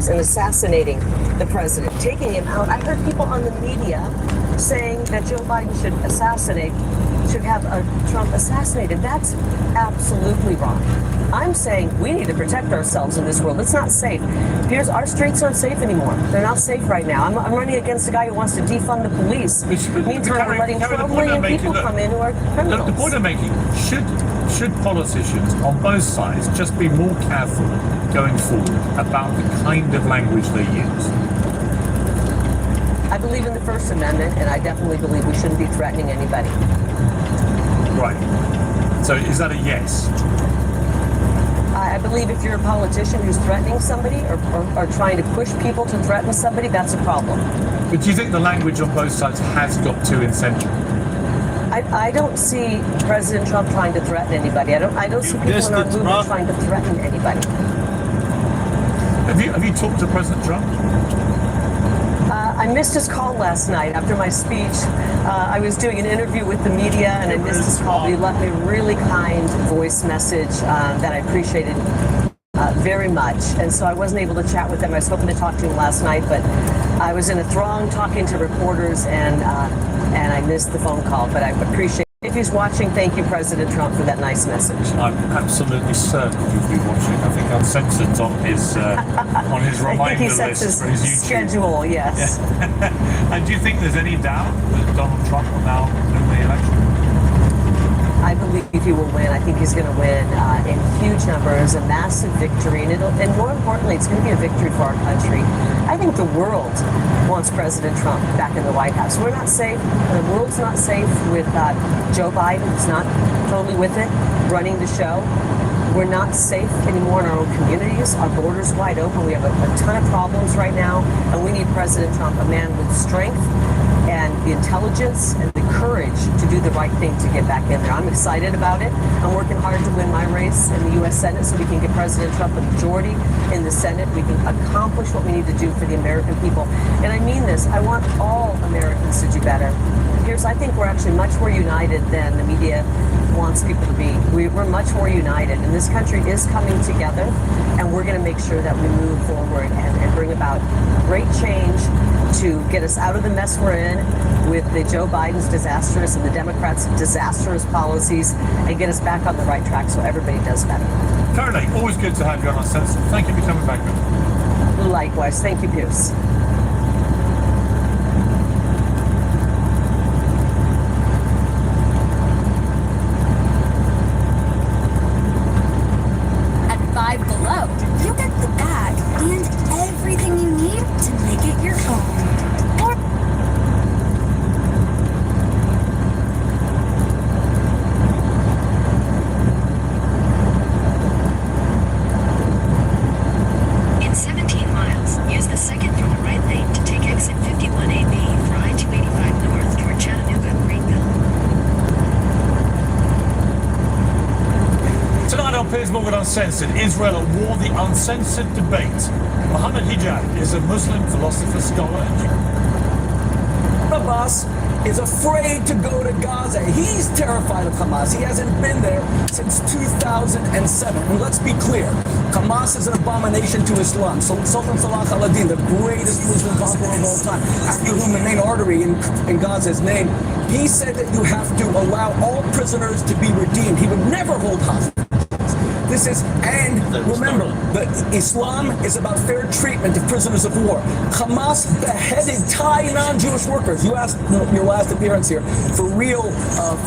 attacks and assassinating the president, taking him out. I heard people on the media saying that Joe Biden should have Trump assassinated. That's absolutely wrong. I'm saying we need to protect ourselves in this world. It's not safe. Our streets aren't safe anymore. They're not safe right now. I'm running against a guy who wants to defund the police. Meantime, we're letting 12 million people come in who are criminals. The point I'm making, should politicians on both sides just be more careful going forward about the kind of language they use? I believe in the First Amendment, and I definitely believe we shouldn't be threatening anybody. Right. So is that a yes? I believe if you're a politician who's threatening somebody or trying to push people to threaten somebody, that's a problem. But do you think the language on both sides has got too incendiary? I don't see President Trump trying to threaten anybody. I don't see people in our movement trying to threaten anybody. Have you talked to President Trump? I missed his call last night after my speech. I was doing an interview with the media, and I missed his call. He left me a really kind voice message that I appreciated very much. And so I wasn't able to chat with him. I was hoping to talk to him last night, but I was in a throng talking to reporters, and I missed the phone call. But I appreciate it. If he's watching, thank you, President Trump, for that nice message. I'm absolutely certain he'll be watching. I think Uncensored's on his reminder list for his YouTube schedule. Yes. Yeah. And do you think there's any doubt that Donald Trump will now win the election? I believe he will win. I think he's going to win in huge numbers, a massive victory, and more importantly, it's going to be a victory for our country. I think the world wants President Trump back in the White House. We're not safe. The world's not safe with Joe Biden. It's not totally with it, running the show. We're not safe anymore in our own communities. Our borders wide open. We have a ton of problems right now, and we need President Trump, a man with strength and the intelligence and the courage to do the right thing to get back in there. I'm excited about it. I'm working hard to win my race in the U.S. Senate so we can get President Trump a majority in the Senate. We can accomplish what we need to do for the American people. And I mean this. I want all Americans to do better. I think we're actually much more united than the media wants people to be. We're much more united, and this country is coming together, and we're going to make sure that we move forward and bring about great change to get us out of the mess we're in with the Joe Biden's disastrous and the Democrats' disastrous policies, and get us back on the right track so everybody does better. Caroline, always good to have you on Uncensored. Thank you for coming back. Likewise. Thank you, Pierce. Five Below, you get the bag and everything you need to make it your own. In 17 miles, use the second from the right lane to take exit 51AB for I-285 north toward Chattanooga-Greenville. Tonight on Piers Morgan Uncensored, Israel at war, the uncensored debate. Mohammed Hijab is a Muslim philosopher, scholar, and Abbas is afraid to go to Gaza. He's terrified of Hamas. He hasn't been there since 2007. And let's be clear, Hamas is an abomination to Islam. So Sultan Salah al-Din, the greatest Muslim conqueror of all time, after whom the main artery in Gaza is named, he said that you have to allow all prisoners to be redeemed. He would never hold hostages. This is, and remember, that Islam is about fair treatment of prisoners of war. Hamas beheaded Thai non-Jewish workers. You asked your last appearance here for real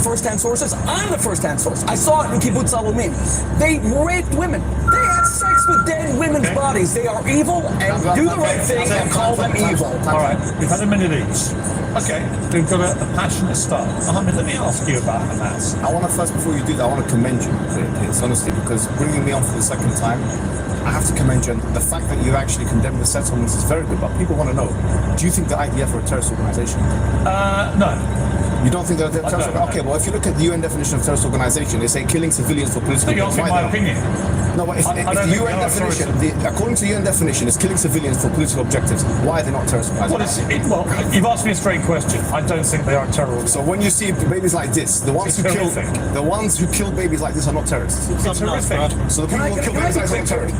first-hand sources. I'm the first-hand source. I saw it in Kibbutz Alumim. They raped women. They had sex with dead women's bodies. They are evil, and do the right thing and call them evil. all right, we've had a minute each. Okay, we've got a passionate start. Mohammed, let me ask you about Hamas. I want to first, before you do that, I want to commend you, Piers, honestly, because bringing me on for the second time, I have to commend you. And the fact that you actually condemn the settlements is very good, but people want to know, do you think the IDF are a terrorist organization? No. You don't think they're a terrorist organization? Okay, well, if you look at the UN definition of terrorist organization, they say killing civilians for political You're asking my opinion. No, but if the UN definition, according to the UN definition, is killing civilians for political objectives. Why are they not terrorist organizations? Well, you've asked me a straight question. I don't think they are terrorists. So when you see babies like this, the ones who kill babies like this are not terrorists. It's horrific. So the people who kill babies like this are not terrorists.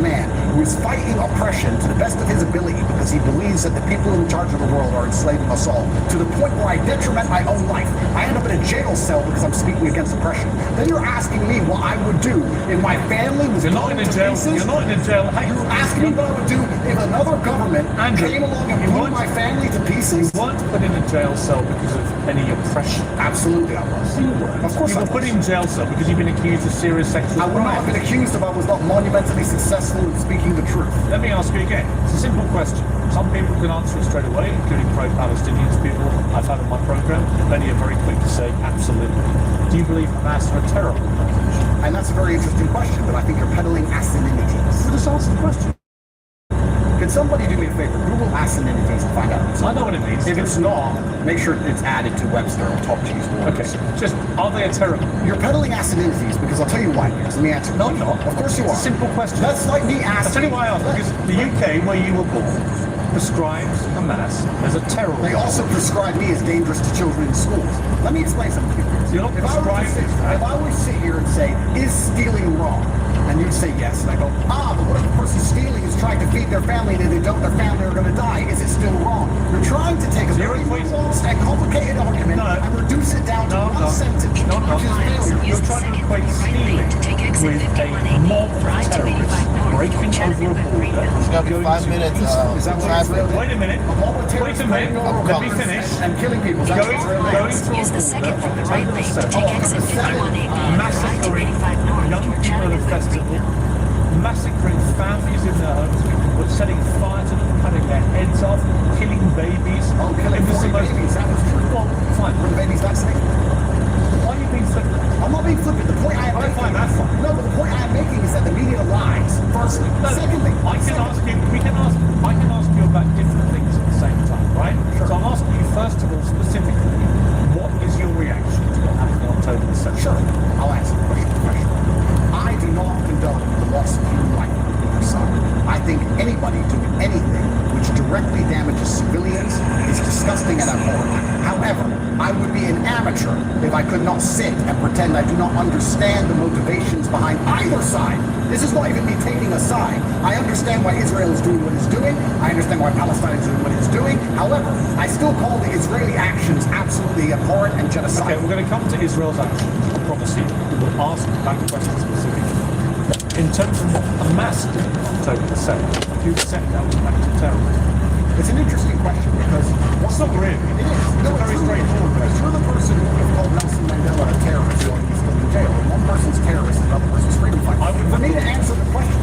man who is fighting oppression to the best of his ability because he believes that the people in charge of the world are enslaving us all, to the point where I detriment my own life. I end up in a jail cell because I'm speaking against oppression. Then you're asking me what I would do if my family was You're not in a jail. You're not in a jail. You're asking me what I would do if another government came along and blew my family to pieces? You weren't put in a jail cell because of any oppression. Absolutely, I was. You were. Of course you I were was. put in jail cell because you've been accused of serious sexual I would not crimes. have been accused if I was not monumentally successful in speaking the truth. Let me ask you again. It's a simple question. Some people can answer it straight away, including pro-Palestinians people I've had on my program. Many are very quick to say, absolutely. Do you believe Hamas are a terror organization? And that's a very interesting question, but I think you're peddling asininities. So just answer the question. Can somebody do me a favor? Google asininities and find out. I know what it means. If it's not, make sure it's added to Webster or Top Cheese. Okay, just, are they a terror? You're peddling asininities because I'll tell you why. Let me answer. No, I'm not. Of course you are. It's a simple question. That's like me I'll asking. tell you why I asked. Because the UK, where you were born, prescribes Hamas as a terror They also prescribe me as dangerous to children in schools. Let me explain something to you. So you're not prescribed If I were to sit here and say, is stealing wrong? And you'd say yes, and I go, but what if the person stealing is trying to feed their family and if they don't, their family are going to die? Is it still wrong? You're trying to take a very nuanced and complicated argument and reduce it down to one sentence, which is failure. You're trying to equate stealing with a mob of terrorists breaking over a border. It's got to be 5 minutes. Is that what Israel did? Wait a minute. Wait a minute. Let me finish. And killing people. Is that what Israel did? Going through Use the second from the right lane to take exit 51A, massacring 85 north young toward people Channel at a festival, 3. massacring families in their homes, but setting fire to them, cutting their heads off, killing babies. Oh, killing It was 40 the most- babies. That was true. Well, fine. Were the babies vaccinated? Why are you being flippant? I'm not being flippant. The point I am I making. find that fine. No, but the point I am making is that the media lies. Firstly. No, Secondly. I can ask you about different things at the same time, right? So I'm asking you first of all specifically, what is your reaction to what happened on October the 7th? Sure. I'll answer the question professionally. I do not condone the loss of human life on either side. I think anybody doing anything which directly damages civilians is disgusting and abhorrent. However, I would be an amateur if I could not sit and pretend I do not understand the motivations behind either side. This is not even me taking a side. I understand why Israel is doing what it's doing. I understand why Palestine is doing what it's doing. However, I still call the Israeli actions absolutely abhorrent and genocidal. Okay, we're going to come to Israel's actions, I promise you. We'll ask that question specifically. In terms of what Hamas did on October the 7th, you said that was an act of terrorism. It's an interesting question because What's not really? it is. No, It's very it's straightforward. Because you're the person who would have called Nelson Mandela a terrorist while he's still in jail. And one person's terrorist and another person's freedom fighter. I would- For me to answer the question,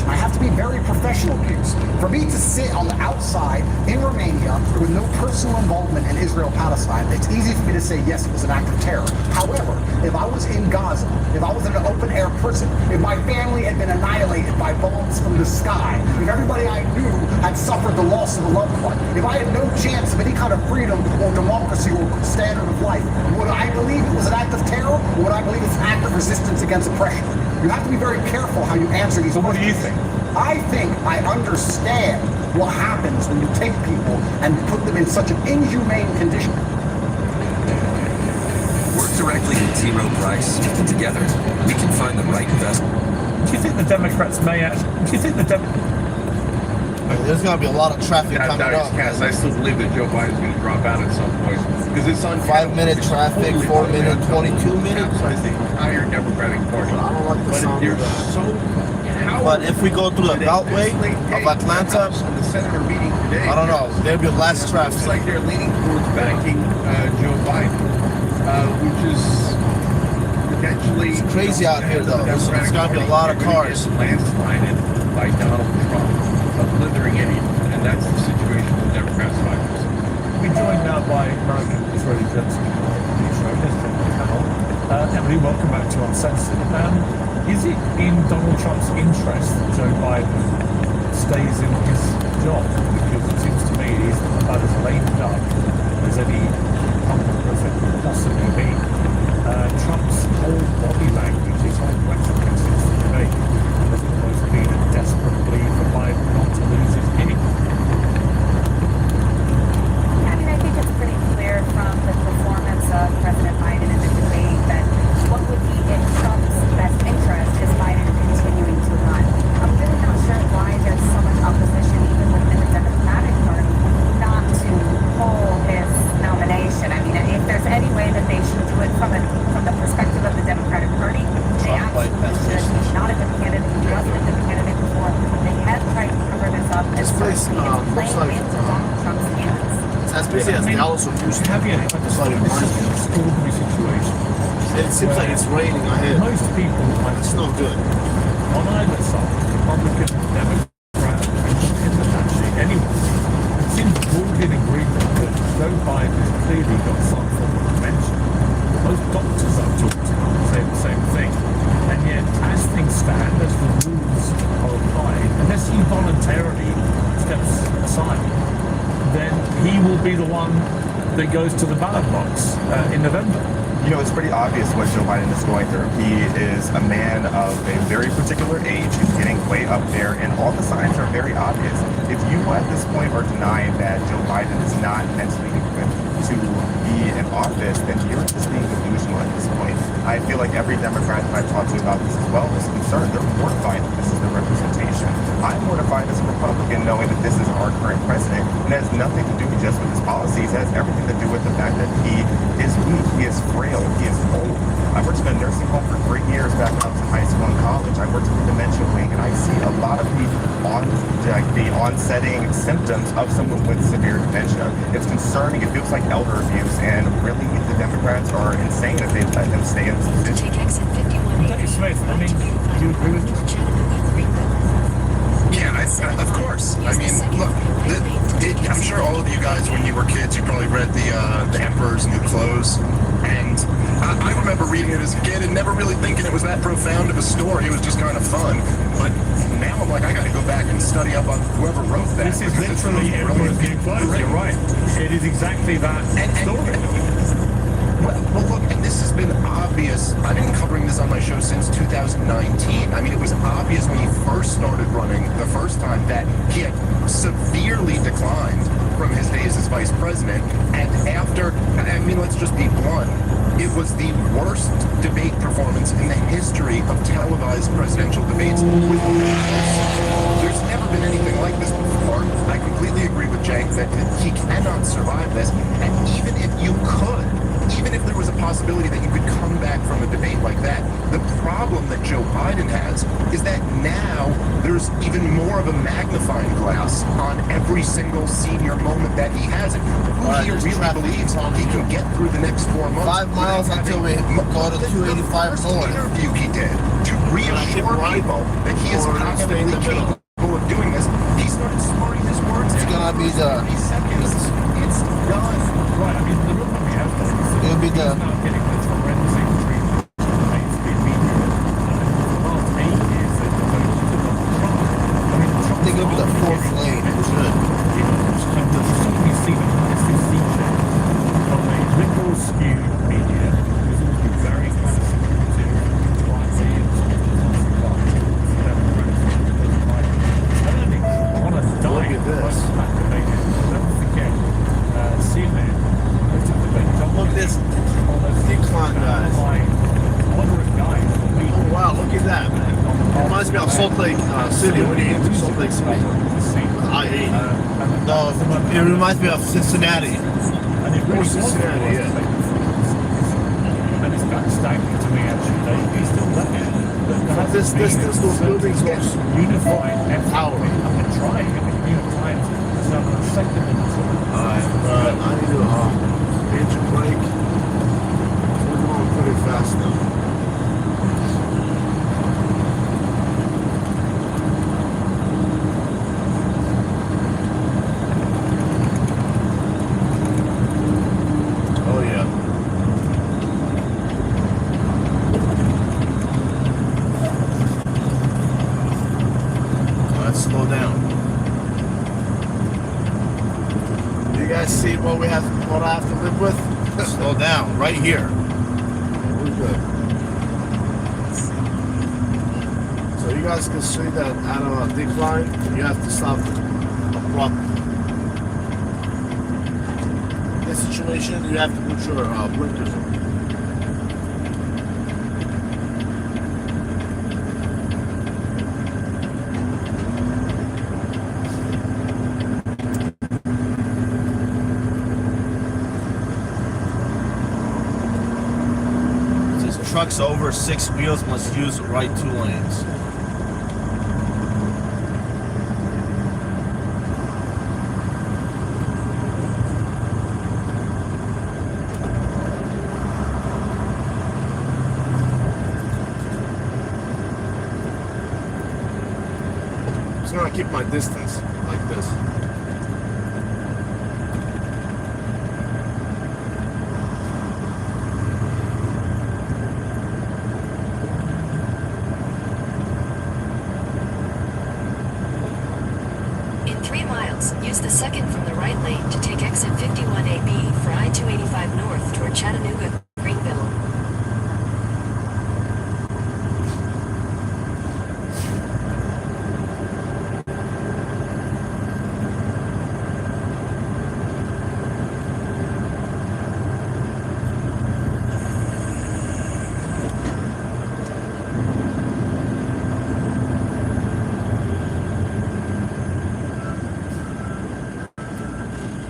I have to be very professional here. For me to sit on the outside in Romania with no personal involvement in Israel-Palestine, it's easy for me to say, yes, it was an act of terror. However, if I was in Gaza, if I was in an open-air prison, if my family had been annihilated by bombs from the sky, if everybody I knew had suffered the loss of a loved one, if I had no chance of any kind of freedom or democracy or standard of life, would I believe it was an act of terror, or would I believe it's an act of resistance against oppression? You have to be very careful how you answer these So what do questions. you think? I think I understand what happens when you take people and put them in such an inhumane condition. Work directly with T. Rowe Price. Together, we can find the right investment. Do you think the Democrats may actually... Do you think the There's going to be a lot of traffic coming up. Cass, I still believe that Joe Biden's going to drop out at some point because it's on 5-minute traffic, 4-minute, 22-minute. I think higher Democratic Party. I don't like the But sound you're of that. so. But if we go through the beltway of Atlanta, and the senator meeting today, I don't know. There'll be less It's traffic. like they're leaning towards backing Joe Biden, which is potentially It's crazy out here, though. There's gotta be a lot of cars. Landslided by Donald Trump, obliterating it, and that's the situation the Democrats find themselves. We're joined now by American Israeli journalist, Emily, welcome back to Uncensored. Is it in Donald Trump's interest that Joe Biden stays in his job? Because it seems to me he's about as lame duck as any public president could possibly be. Trump's whole body language, his whole rhetoric since the debate has almost been a desperate plea for Biden not to lose his gig. I mean, I think it's pretty clear from the performance of President Biden in the debate that what would be in Trump's best interest is Biden continuing to place looks playing like into Donald Trump's hands. it's as busy as Dallas or Houston. Have you? That's what it reminds me of. Extraordinary situation. It seems like it's raining ahead. Most people, It's not good. on either side, Republican, Democrat, actually anyone, seems broad in agreement that Joe Biden has clearly got some form of dementia. Most doctors I've talked to say the same thing. And yet, as things stand, as the rules are applied, unless he voluntarily steps aside, then he will be the one that goes to the ballot box in November. You know, it's pretty obvious what Joe Biden is going through. He is a man of a very particular age. He's getting way up there, and all the signs are very obvious. If you at this point are denying that Joe Biden is not mentally equipped to be in office, then you're just being delusional at this point. I feel like every Democrat that I've talked to about this as well is concerned. They're mortified that this is their representation. I'm mortified as a Republican knowing that this is our current president, and it has nothing to do just with his policies. It has everything to do with the fact that he is weak, he is frail, he is old. I worked in a nursing home for 3 years back when I was in high school and college. I worked in the dementia wing, and I see a lot of the onsetting symptoms of someone with severe dementia. It's concerning. It feels like elder abuse, and really the Democrats are insane if they let them stay in this position. Take exit 51A. Dave Smith, I mean, do you agree with this? Yeah, of course. I mean, look, I'm sure all of you guys, when you were kids, you probably read the Emperor's New Clothes, and I remember reading it as a kid and never really thinking it was that profound of a story. It was just kind of fun. But now I'm like, I got to go back and study up on whoever wrote that. This is literally Emperor's New Clothes. You're right. It is exactly that story. Well, look, and this has been obvious. I've been covering this on my show since 2019. I mean, it was obvious when he first started running the first time that he had severely declined from his days as vice president. And after, I mean, let's just be blunt, it was the worst debate performance in the history of televised presidential debates. There's never been anything like this before. I completely agree with Jake that he cannot survive this. And even if you could, even if there was a possibility that you could come back from a debate like that, the problem that Joe Biden has is that now there's even more of a magnifying glass on every single senior moment that he has. And who he really believes he can get through the next 4 months. 5 miles until we go to 285 north. The interview he did to reassure people that he is confidently capable of doing this, he started slurring his words. It's gonna be the seconds. It's done. Right, I mean, the real one we have though is it'll be the now getting this forensic treatment in the mainstream media. For the last 8 years, they've devoted to Donald Trump. I mean, Trump I think it'll be the fourth lane. It should. And the stuff we see, the massive sea change from a liberal skewed media who's always been very kind of secretive, quietly, I don't think on a dime, most activated. Don't forget, CNN, most of the debates. Look at this decline, guys. Moderate guys. Oh wow, look at that, man. It reminds me of Salt Lake City. When you get to Salt Lake City, I-80. No, it reminds me of Cincinnati. And it really Cincinnati, yeah. And it's kind of staggering to me, actually. He's still there. Those buildings look unified effort. Power. I've been trying. I mean, New York Times has now got a second in the Alright, I need to engine brake. We're going pretty fast now. Oh yeah. Let's slow down. You guys see what I have to live with? Slow down, right here. We're good. So you guys can see that out of a decline, you have to stop abruptly. In this situation, you have to put your blinkers on. Trucks over 6 wheels must use the right 2 lanes. keep my distance like this. In 3 miles, use the second from the right lane to take exit 51AB for I-285 north toward Chattanooga, Greenville.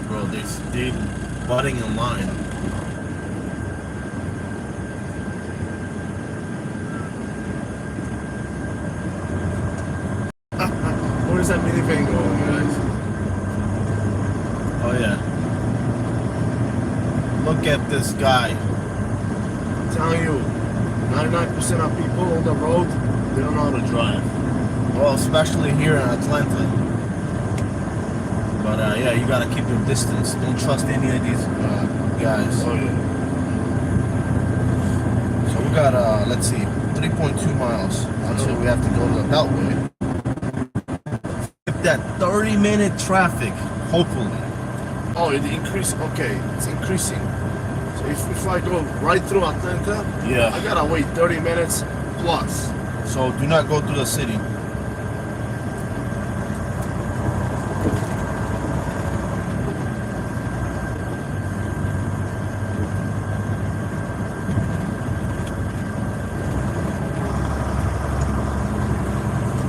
Bro, they butting in line. Where's that minivan going, guys? Oh yeah. Look at this guy. I'm telling you, 99% of people on the road, they don't know how to drive. Well, especially here in Atlanta. But yeah, you gotta keep your distance. Don't trust any of these guys. Oh yeah. So we got let's see, 3.2 miles until we have to go to the Beltway. That 30-minute traffic, hopefully. Oh, it increased. Okay, it's increasing. So if I go right through Atlanta, yeah, I gotta wait 30 minutes plus. So do not go through the city.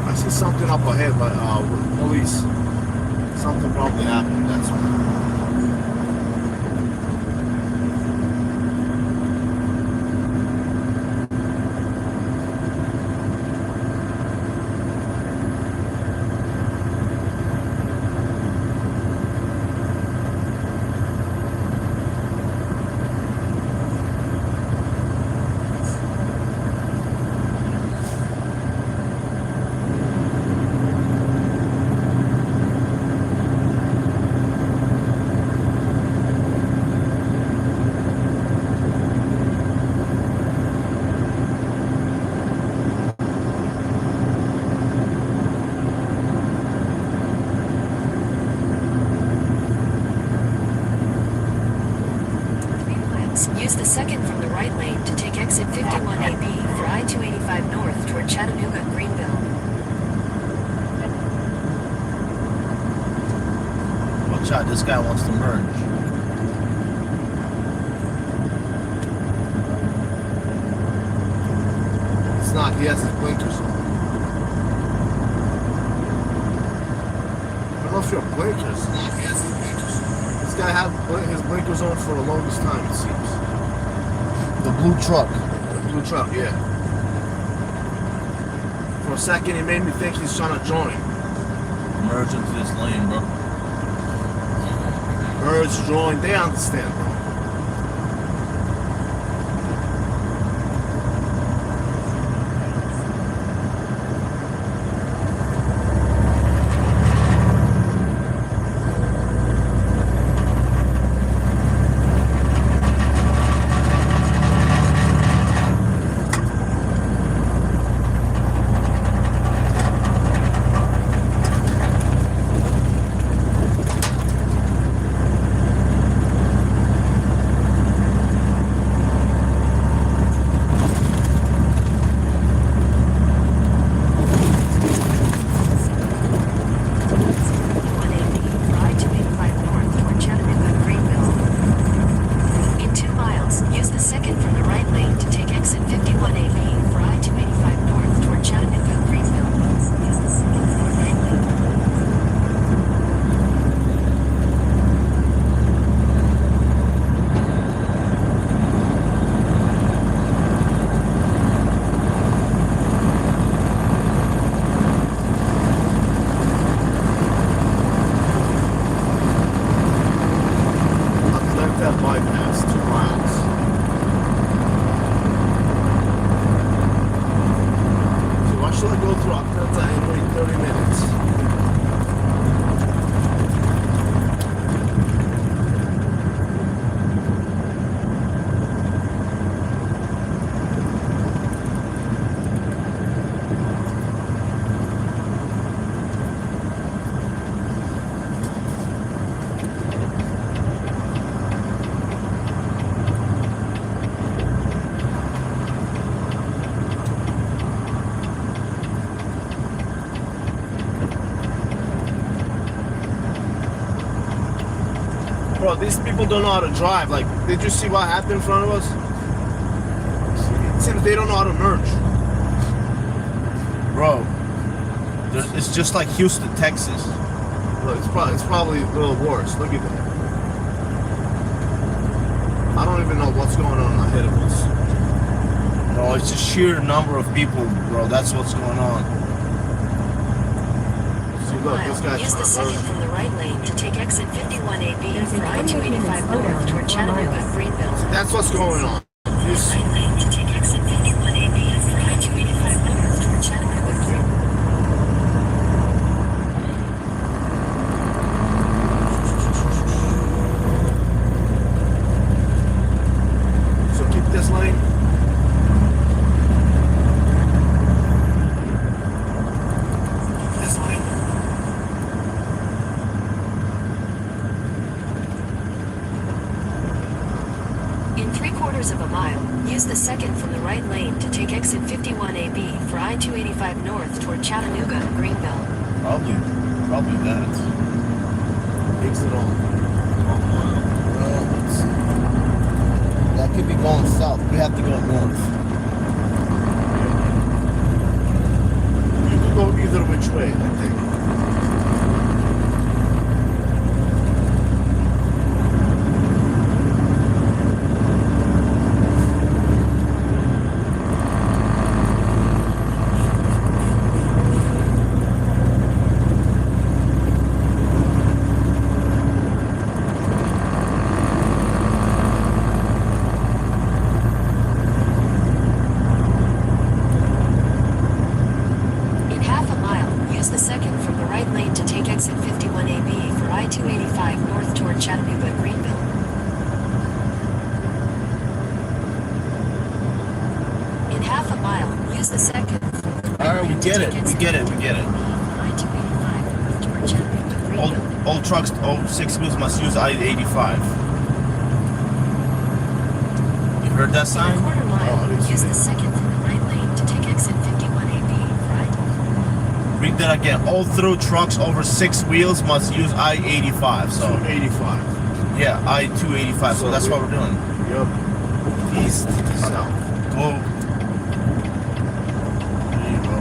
I see something up ahead, but with police. Something probably happened. That's why. Use the second from the right lane to take exit 51AB for I-285 north toward Chattanooga, Greenville. Watch out, this guy wants to merge. It's not, he has his blinkers on. I don't know if you have blinkers. He has his blinkers on. This guy had his blinkers on for the longest time, it seems. The blue truck. The blue truck, yeah. For a second, he made me think he's trying to join. Merge into this lane, bro. Merge, join, they understand, bro. Bro, these people don't know how to drive. Like, did you see what happened in front of us? It seems they don't know how to merge. Bro, it's just like Houston, Texas. Look, it's probably a little worse. Look at that. I don't even know what's going on ahead of us. No, it's just sheer number of people, bro. That's what's going on. See, look, this guy's Use the second from the right lane to take exit 51AB for I-285 north toward Chattanooga, Greenville. That's what's going on. This, Right lane to take exit 51AB for I-285 north toward Chattanooga, Greenville. so keep this lane. This lane. In 3/4 of a mile, use the second from the right lane to take exit 51AB for I-285 north toward Chattanooga, Greenville. Probably that. Exit on. That could be going south. We have to go north. You could go either which way, I think. In half a mile, use the second from the right lane to take exit 51AB for I-285 north toward Chattanooga, Greenville. In half a mile, use the second from the right All right, we lane to get take it. We exit get it. We get it. I-285 north toward Chattanooga, Greenville. All trucks, all 6 wheels must use I-85. You heard that In a sign? quarter mile, use the second from the right lane to take exit 51AB for I-285. Read that again. All through trucks over 6 wheels must use I-85. So 85. yeah, I-285. So that's what we're doing. Yup. East, South. go. There you go.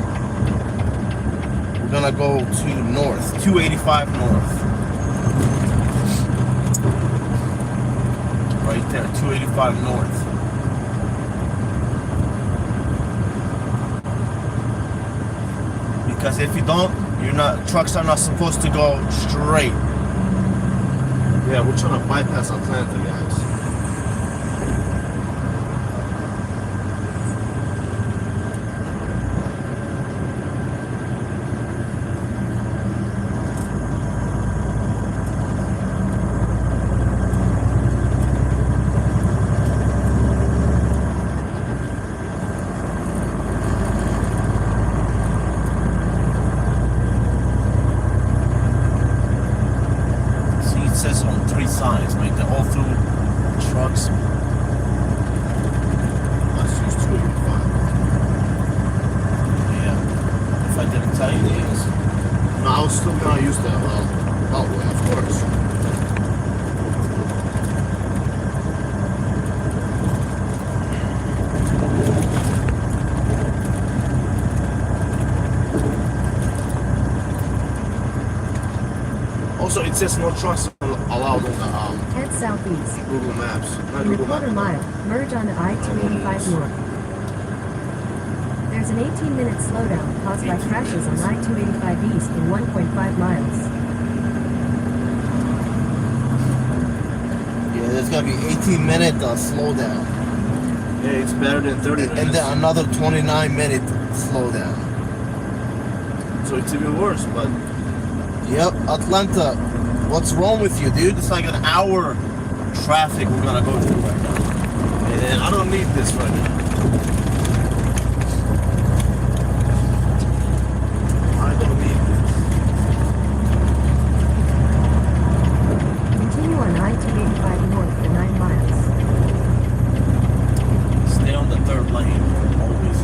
We're gonna go to north. 285 north. Right there, 285 north. Because if you don't, trucks are not supposed to go straight. Yeah, we're trying to bypass Atlanta, guys. See, it says on 3 signs, like they're all through trucks. Let's use 285. Yeah. If I didn't tell you these. No, I was still gonna use that beltway, of course. Also, it says no trucks allowed on the Head southeast. Google Maps. Not In a Google quarter Maps. mile, merge onto I-285 north. There's an 18-minute slowdown caused by crashes on I-285 east in 1.5 miles. Yeah, there's gonna be 18-minute slowdown. Yeah, it's better than 30 minutes. And then another 29-minute slowdown. So it's even worse, but Yep, Atlanta. What's wrong with you, dude? It's like an hour traffic we're gonna go through right now. man, I don't need this right now. I don't need this. Continue on I-285 north for 9 miles. Stay on the 3rd lane, always.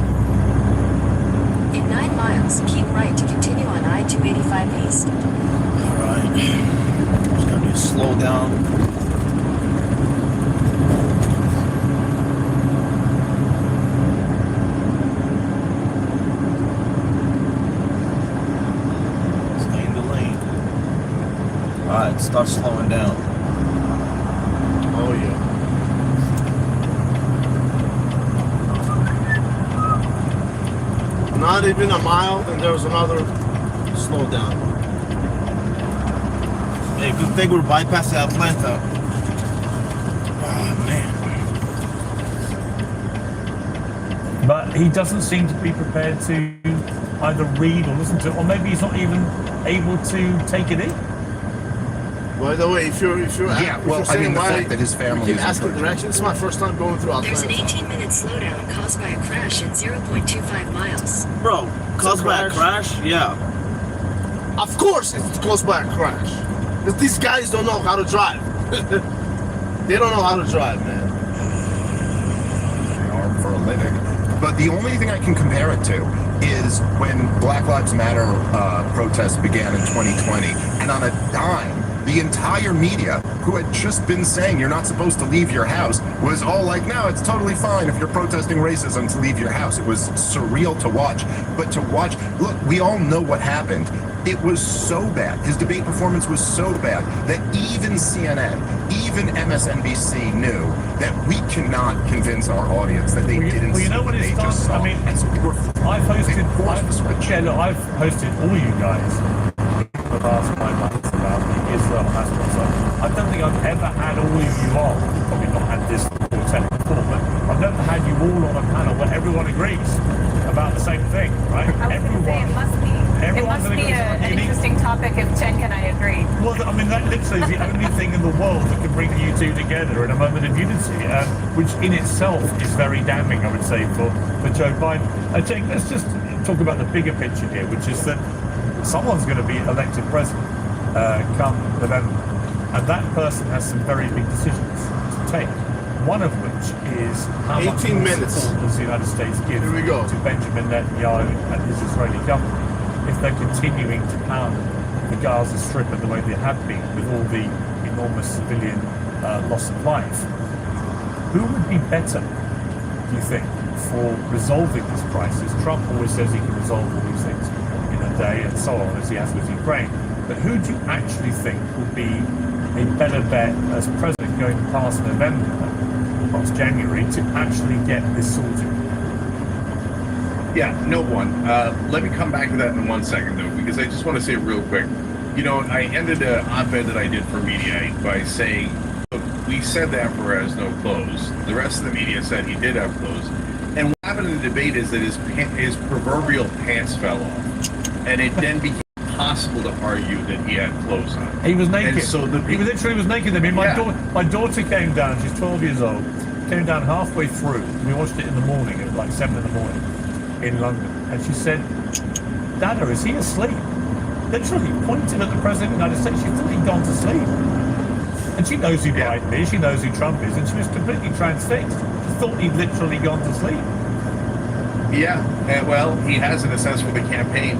In 9 miles, keep right to continue on I-285 east. Alright. There's gonna be a slowdown. Alright, start slowing down. Oh yeah. Not even a mile, and there's another slow down. Hey, good thing we're bypassing Atlanta. Oh man. But he doesn't seem to be prepared to either read or listen to it, or maybe he's not even able to take it in. By the way, if you're Yeah, well, I mean, the fact that his family you is can ask the directions. It's my first time going through There's an Atlanta. 18-minute slowdown caused by a crash at 0.25 miles. Bro, caused by a crash? Yeah. Of course, it's caused by a crash. Because these guys don't know how to drive. They don't know how to drive, man. They are for a living. But the only thing I can compare it to is when Black Lives Matter protests began in 2020, and on a dime, the entire media, who had just been saying you're not supposed to leave your house, was all like, no, it's totally fine if you're protesting racism to leave your house. It was surreal to watch. But to watch, look, we all know what happened. It was so bad. His debate performance was so bad that even CNN, even MSNBC knew that we cannot convince our audience that they didn't Well, you know what they it's just done? saw. I mean, And so we were I've hosted, they forced the switch. I've hosted all you guys for the last 9 months about the Israel-Hamas conflict. I don't think I've ever had all of you on. Probably not had this quartet before, but I've never had you all on a panel where everyone agrees about the same thing, right? I was going to say, it must be an interesting topic if Chen and I agree. Well, I mean, that literally is the only thing in the world that can bring you two together in a moment of unity, which in itself is very damning, I would say, for Joe Biden. I think let's just talk about the bigger picture here, which is that someone's going to be elected president come November, and that person has some very big decisions to take. One of which is how much 18 more minutes. support does the United States give Here we go. to Benjamin Netanyahu and his Israeli government if they're continuing to pound the Gaza Strip in the way they have been with all the enormous civilian loss of life. Who would be better, do you think, for resolving this crisis? Trump always says he can resolve all these things in a day and so on, as he has with Ukraine. But who do you actually think would be a better bet as president going past November, past January, to actually get this sorted? Yeah, no one. Let me come back to that in 1 second, though, because I just want to say real quick. You know, I ended an op-ed that I did for Mediaite by saying, look, we said the emperor has no clothes. The rest of the media said he did have clothes. And what happened in the debate is that his proverbial pants fell off. And it then became possible to argue that he had clothes on. He was naked. And so He literally was naked. I mean, my daughter came down. She's 12 years old. Came down halfway through. We watched it in the morning. It was like 7 in the morning in London. And she said, Dada, is he asleep? Literally pointed at the President of the United States. She thought he'd gone to sleep. And she knows who Biden is. She knows who Trump is. And she was completely transfixed. She thought he'd literally gone to sleep. Yeah, well, he has in a sense for the campaign.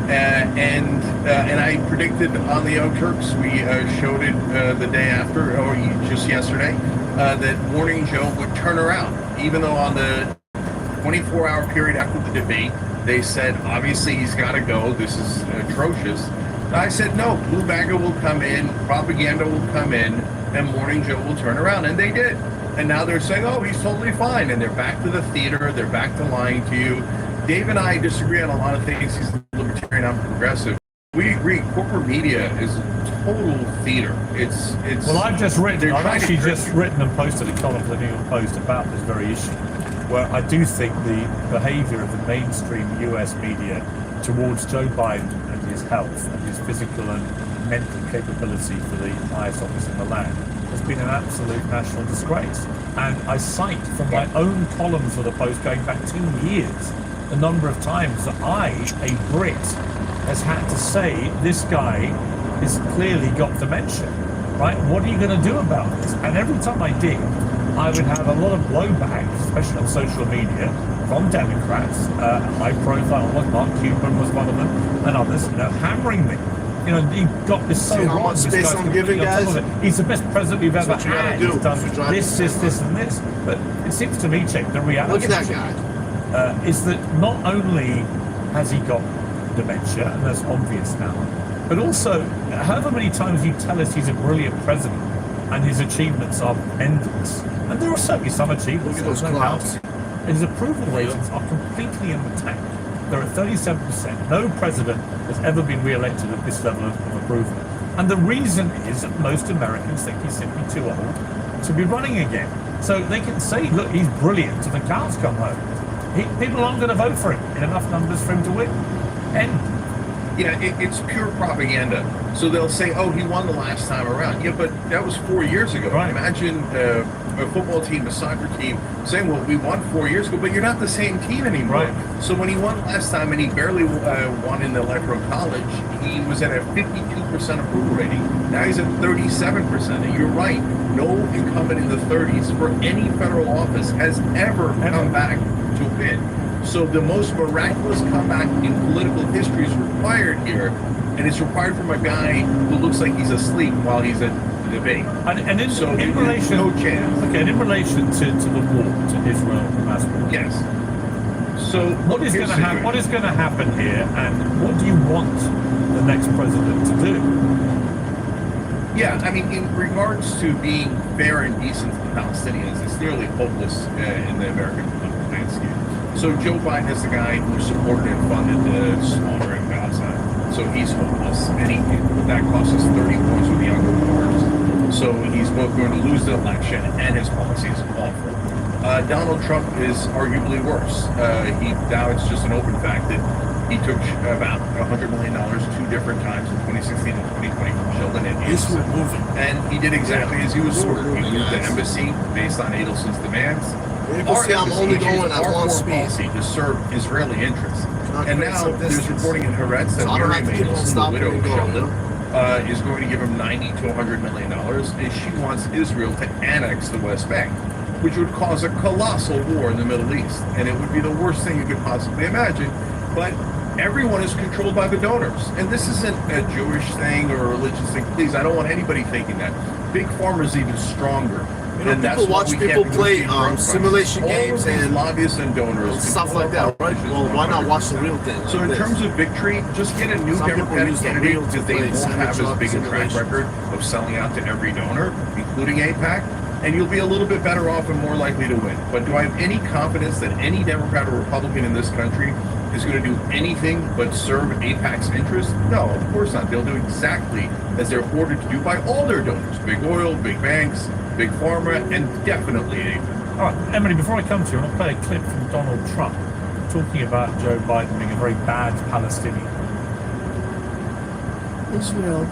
And I predicted on the Young Turks, we showed it the day after, or just yesterday, that Morning Joe would turn around. Even though on the 24-hour period after the debate, they said, obviously he's got to go, this is atrocious. I said, no, Blue Bagger will come in, propaganda will come in, and Morning Joe will turn around. And they did. And now they're saying, oh, he's totally fine. And they're back to the theater. They're back to lying to you. Dave and I disagree on a lot of things. He's libertarian, I'm progressive. We agree. Corporate media is total theater. It's. Well, I've actually just written and posted a column for the New York Post about this very issue, where I do think the behaviour of the mainstream US media towards Joe Biden and his health and his physical and mental capability for the highest office in the land has been an absolute national disgrace. And I cite from my own columns for the Post going back 2 years the number of times that I, a Brit, has had to say this guy has clearly got dementia, right? What are you going to do about this? And every time I did, I would have a lot of blowback, especially on social media, from Democrats, high profile, Mark Cuban was one of them, and others, hammering me. You know, he got this so how wrong. much This space guy's I'm giving, completely on top guys? of it. He's the best president we've ever That's what you gotta had. do He's done if you're driving this, and this. But it seems to me, Chick, the reality Look at that guy. is that not only has he got dementia, and that's obvious now, But also, however many times you tell us he's a brilliant president and his achievements are endless, and there are certainly some achievements. Look at those there's no doubt. clouds. His approval ratings are completely in the tank. They're at 37%. No president has ever been re-elected at this level of approval. And the reason is that most Americans think he's simply too old to be running again. So they can say, look, he's brilliant till the cows come home. People aren't going to vote for him in enough numbers for him to win. And it's pure propaganda. So they'll say, oh, he won the last time around. Yeah, but that was 4 years ago. Right. Imagine a football team, a soccer team, saying, well, we won 4 years ago, but you're not the same team anymore. Right. So when he won last time and he barely won in the Electoral College, he was at a 52% approval rating. Now he's at 37%. And you're right. No incumbent in the 30s for any federal office has ever come back to win. So the most miraculous comeback in political history is required here, and it's required from a guy who looks like he's asleep while he's at the debate. And in relation, no chance. Okay, and in relation to the war, to Israel, Hamas war. Yes. So what is going to happen? What is going to happen here, and what do you want the next president to do? Yeah, I mean, in regards to being fair and decent to the Palestinians, it's nearly hopeless in the American political landscape. So Joe Biden is the guy who supported and funded the slaughter in Gaza. So he's hopeless, and that cost us 30 points with the younger wars. So he's both going to lose the election, and his policy is awful. Donald Trump is arguably worse. Now it's just an open fact that he took about $100 million 2 different times in 2016 and 2020 from children in Adelson. And he did exactly as he was ordered. He moved the embassy based on Adelson's demands. Our I'm only going at one speed policy to serve Israeli interests. And now there's reporting in Haaretz that Miriam Adelson, the widow of Sheldon, is going to give him $90 to $100 million, and she wants Israel to annex the West Bank, which would cause a colossal war in the Middle East. And it would be the worst thing you could possibly imagine. But everyone is controlled by the donors. And this isn't a Jewish thing or a religious thing. Please, I don't want anybody thinking that. Big Pharma is even stronger. And people watch people play simulation games and lobbyists and donors stuff like that, right? Well, why not watch the real thing? So in terms of victory, just get a new Democratic candidate because they won't have as big a track record of selling out to every donor, including AIPAC, and you'll be a little bit better off and more likely to win. But do I have any confidence that any Democrat or Republican in this country is going to do anything but serve AIPAC's interests? No, of course not. They'll do exactly as they're ordered to do by all their donors, big oil, big banks, Big Pharma, and definitely AIPAC. All right, Emily, before I come to you, I want to play a clip from Donald Trump talking about Joe Biden being a very bad Palestinian. Israel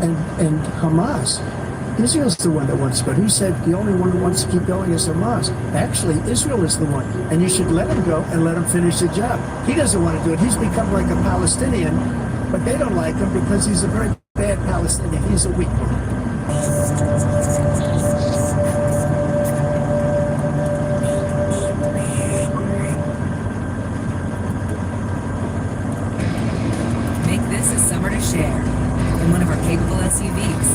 and Hamas. Israel's the one that wants to go. Who said the only one who wants to keep going is Hamas? Actually, Israel is the one. And you should let him go and let him finish the job. He doesn't want to do it. He's become like a Palestinian, but they don't like him because he's a very bad Palestinian. He's a weak one. Make this a summer to share in one of our capable SUVs.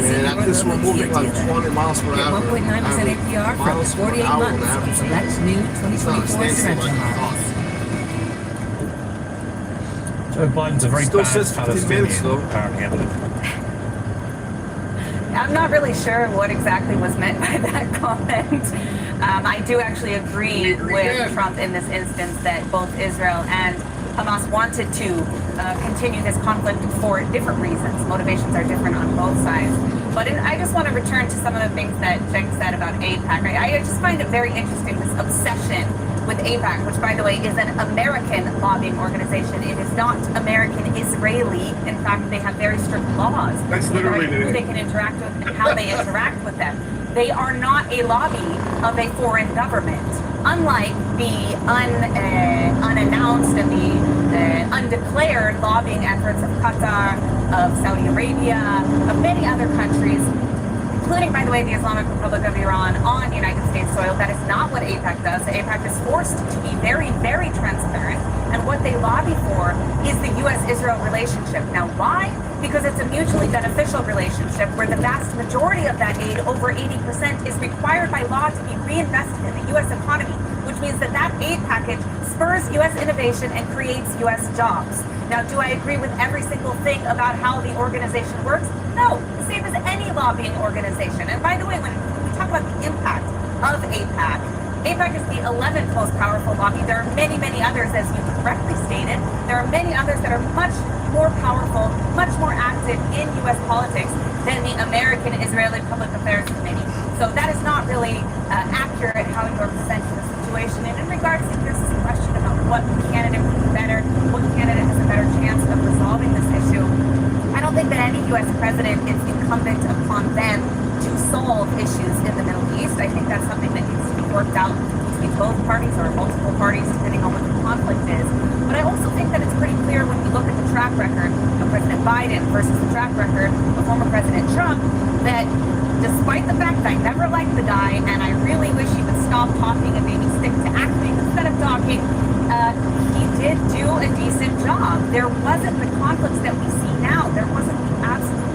And at this, we're moving like 20 miles per hour. 1.9% APR for up to 48 months on select new 2024 Sorento models. Joe Biden's a very Still bad says 15 minutes, Palestinian, though. apparently, Emily. I'm not really sure what exactly was meant by that comment. I do actually agree with Trump in this instance that both Israel and Hamas wanted to continue this conflict for different reasons. Motivations are different on both sides. But I just want to return to some of the things that Jen said about AIPAC. I just find it very interesting, this obsession with AIPAC, which, by the way, is an American lobbying organization. It is not American-Israeli. In fact, they have very strict laws regarding who they can interact with and how they interact with them. They are not a lobby of a foreign government, unlike the unannounced and the undeclared lobbying efforts of Qatar, of Saudi Arabia, of many other countries, including, by the way, the Islamic Republic of Iran on United States soil. That is not what AIPAC does. AIPAC is forced to be very, very transparent, and what they lobby for is the U.S.-Israel relationship. Now, why? Because it's a mutually beneficial relationship where the vast majority of that aid, over 80%, is required by law to be reinvested in the U.S. economy, which means that that aid package spurs U.S. innovation and creates U.S. jobs. Now, do I agree with every single thing about how the organization works? No, the same as any lobbying organization. And by the way, when we talk about the impact of AIPAC, AIPAC is the 11th most powerful lobby. There are many, many others, as you correctly stated. There are many others that are much more powerful, much more active in U.S. politics than the American Israeli Public Affairs Committee. So that is not really accurate how you are presenting the situation. And in regards to this question about what candidate would be better, what candidate has a better chance of resolving this issue, I don't think that any U.S. president is incumbent upon them to solve issues in the Middle East. I think that's something that needs to be worked out between both parties or multiple parties, depending on what the conflict is. But I also think that it's pretty clear when you look at the track record of President Biden versus the track record of former President Trump that despite the fact that I never liked the guy and I really wish he would stop talking and maybe stick to acting instead of talking, he did do a decent job. There wasn't the conflicts that we see now. There wasn't the absolute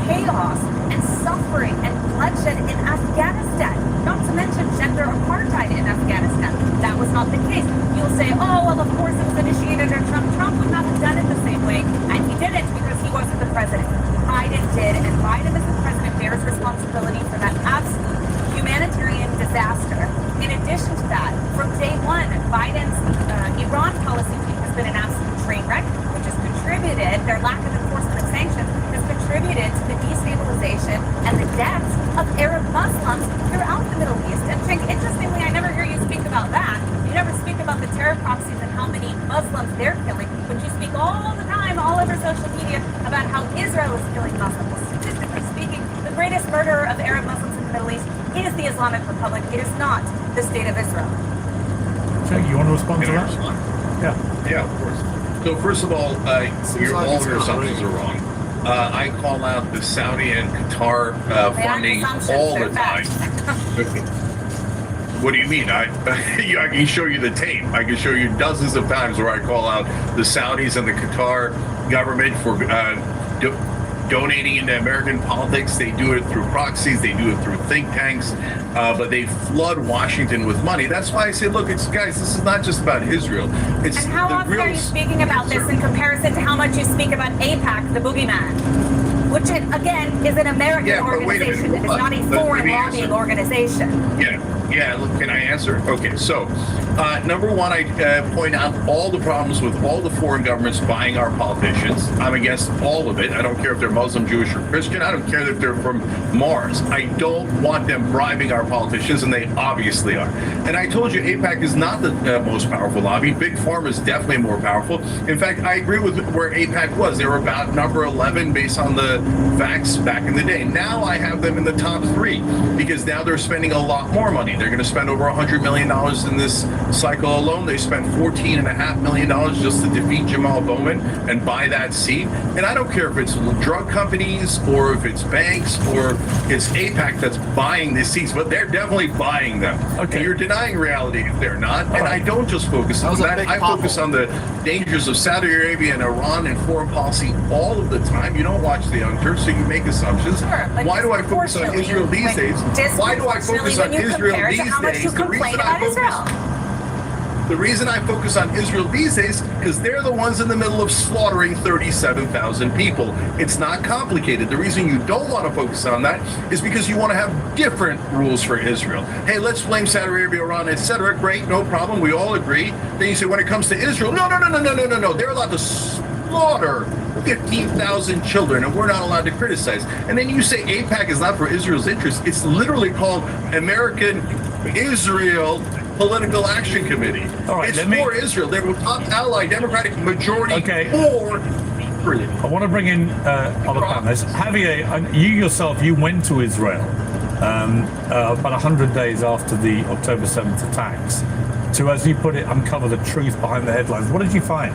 chaos and suffering and bloodshed in Afghanistan, not to mention gender apartheid in Afghanistan. That was not the case. You'll say, oh, well, of course it was initiated under Trump. Trump would not have done it the same way, and he didn't because he wasn't the president. Biden did, and Biden as the president bears responsibility for that absolute humanitarian disaster. In addition to that, from day one, Biden's Iran policy has been an absolute train wreck, which has contributed, their lack of enforcement of sanctions has contributed to the destabilization and the deaths of Arab Muslims throughout the Middle East. And interestingly, I never hear you speak about that. You never speak about the terror proxies and how many Muslims they're killing, but you speak all the time, all over social media, about how Israel is killing Muslims. Well, statistically speaking, the greatest murderer of Arab Muslims in the Middle East is the Islamic Republic. It is not the state of Israel. Jake, you want to respond to that? Yeah, of course. So first of all, all your assumptions are wrong. I call out the Saudi and Qatar funding all the time. What do you mean? I can show you the tape. I can show you dozens of times where I call out the Saudis and the Qatar government for donating into American politics. They do it through proxies. They do it through think tanks. But they flood Washington with money. That's why I say, look, guys, this is not just about Israel. It's and how often are you speaking about this in comparison to how much you speak about AIPAC, the boogeyman? Which, again, is an American organization. It is not a foreign lobbying organization. Yeah, look, can I answer? Okay, so number one, I point out all the problems with all the foreign governments buying our politicians. I'm against all of it. I don't care if they're Muslim, Jewish, or Christian. I don't care if they're from Mars. I don't want them bribing our politicians, and they obviously are. And I told you AIPAC is not the most powerful lobby. Big Pharma is definitely more powerful. In fact, I agree with where AIPAC was. They were about number 11 based on the facts back in the day. Now I have them in the top 3 because now they're spending a lot more money. They're going to spend over $100 million in this cycle alone. They spent $14.5 million just to defeat Jamal Bowman and buy that seat. And I don't care if it's drug companies or if it's banks or it's AIPAC that's buying these seats, but they're definitely buying them. Okay. And you're denying reality if they're not. And I don't just focus on that. I focus on the dangers of Saudi Arabia and Iran and foreign policy all of the time. You don't watch the Young Turks, so you make assumptions. Sure, why do I focus on Israel these days? Why do I focus on Israel these days? The reason I focus on Israel these days is they're the ones in the middle of slaughtering 37,000 people. It's not complicated. The reason you don't want to focus on that is because you want to have different rules for Israel. Hey, let's blame Saudi Arabia, Iran, etc. Great, no problem. We all agree. Then you say when it comes to Israel, no. They're allowed to slaughter 15,000 children, and we're not allowed to criticize. And then you say AIPAC is not for Israel's interests. It's literally called American Israel Political Action Committee. All right, it's for Israel. They're a top ally, Democratic majority for Israel. I want to bring in other panelists. Javier, you yourself, you went to Israel about 100 days after the October 7th attacks to, as you put it, uncover the truth behind the headlines. What did you find?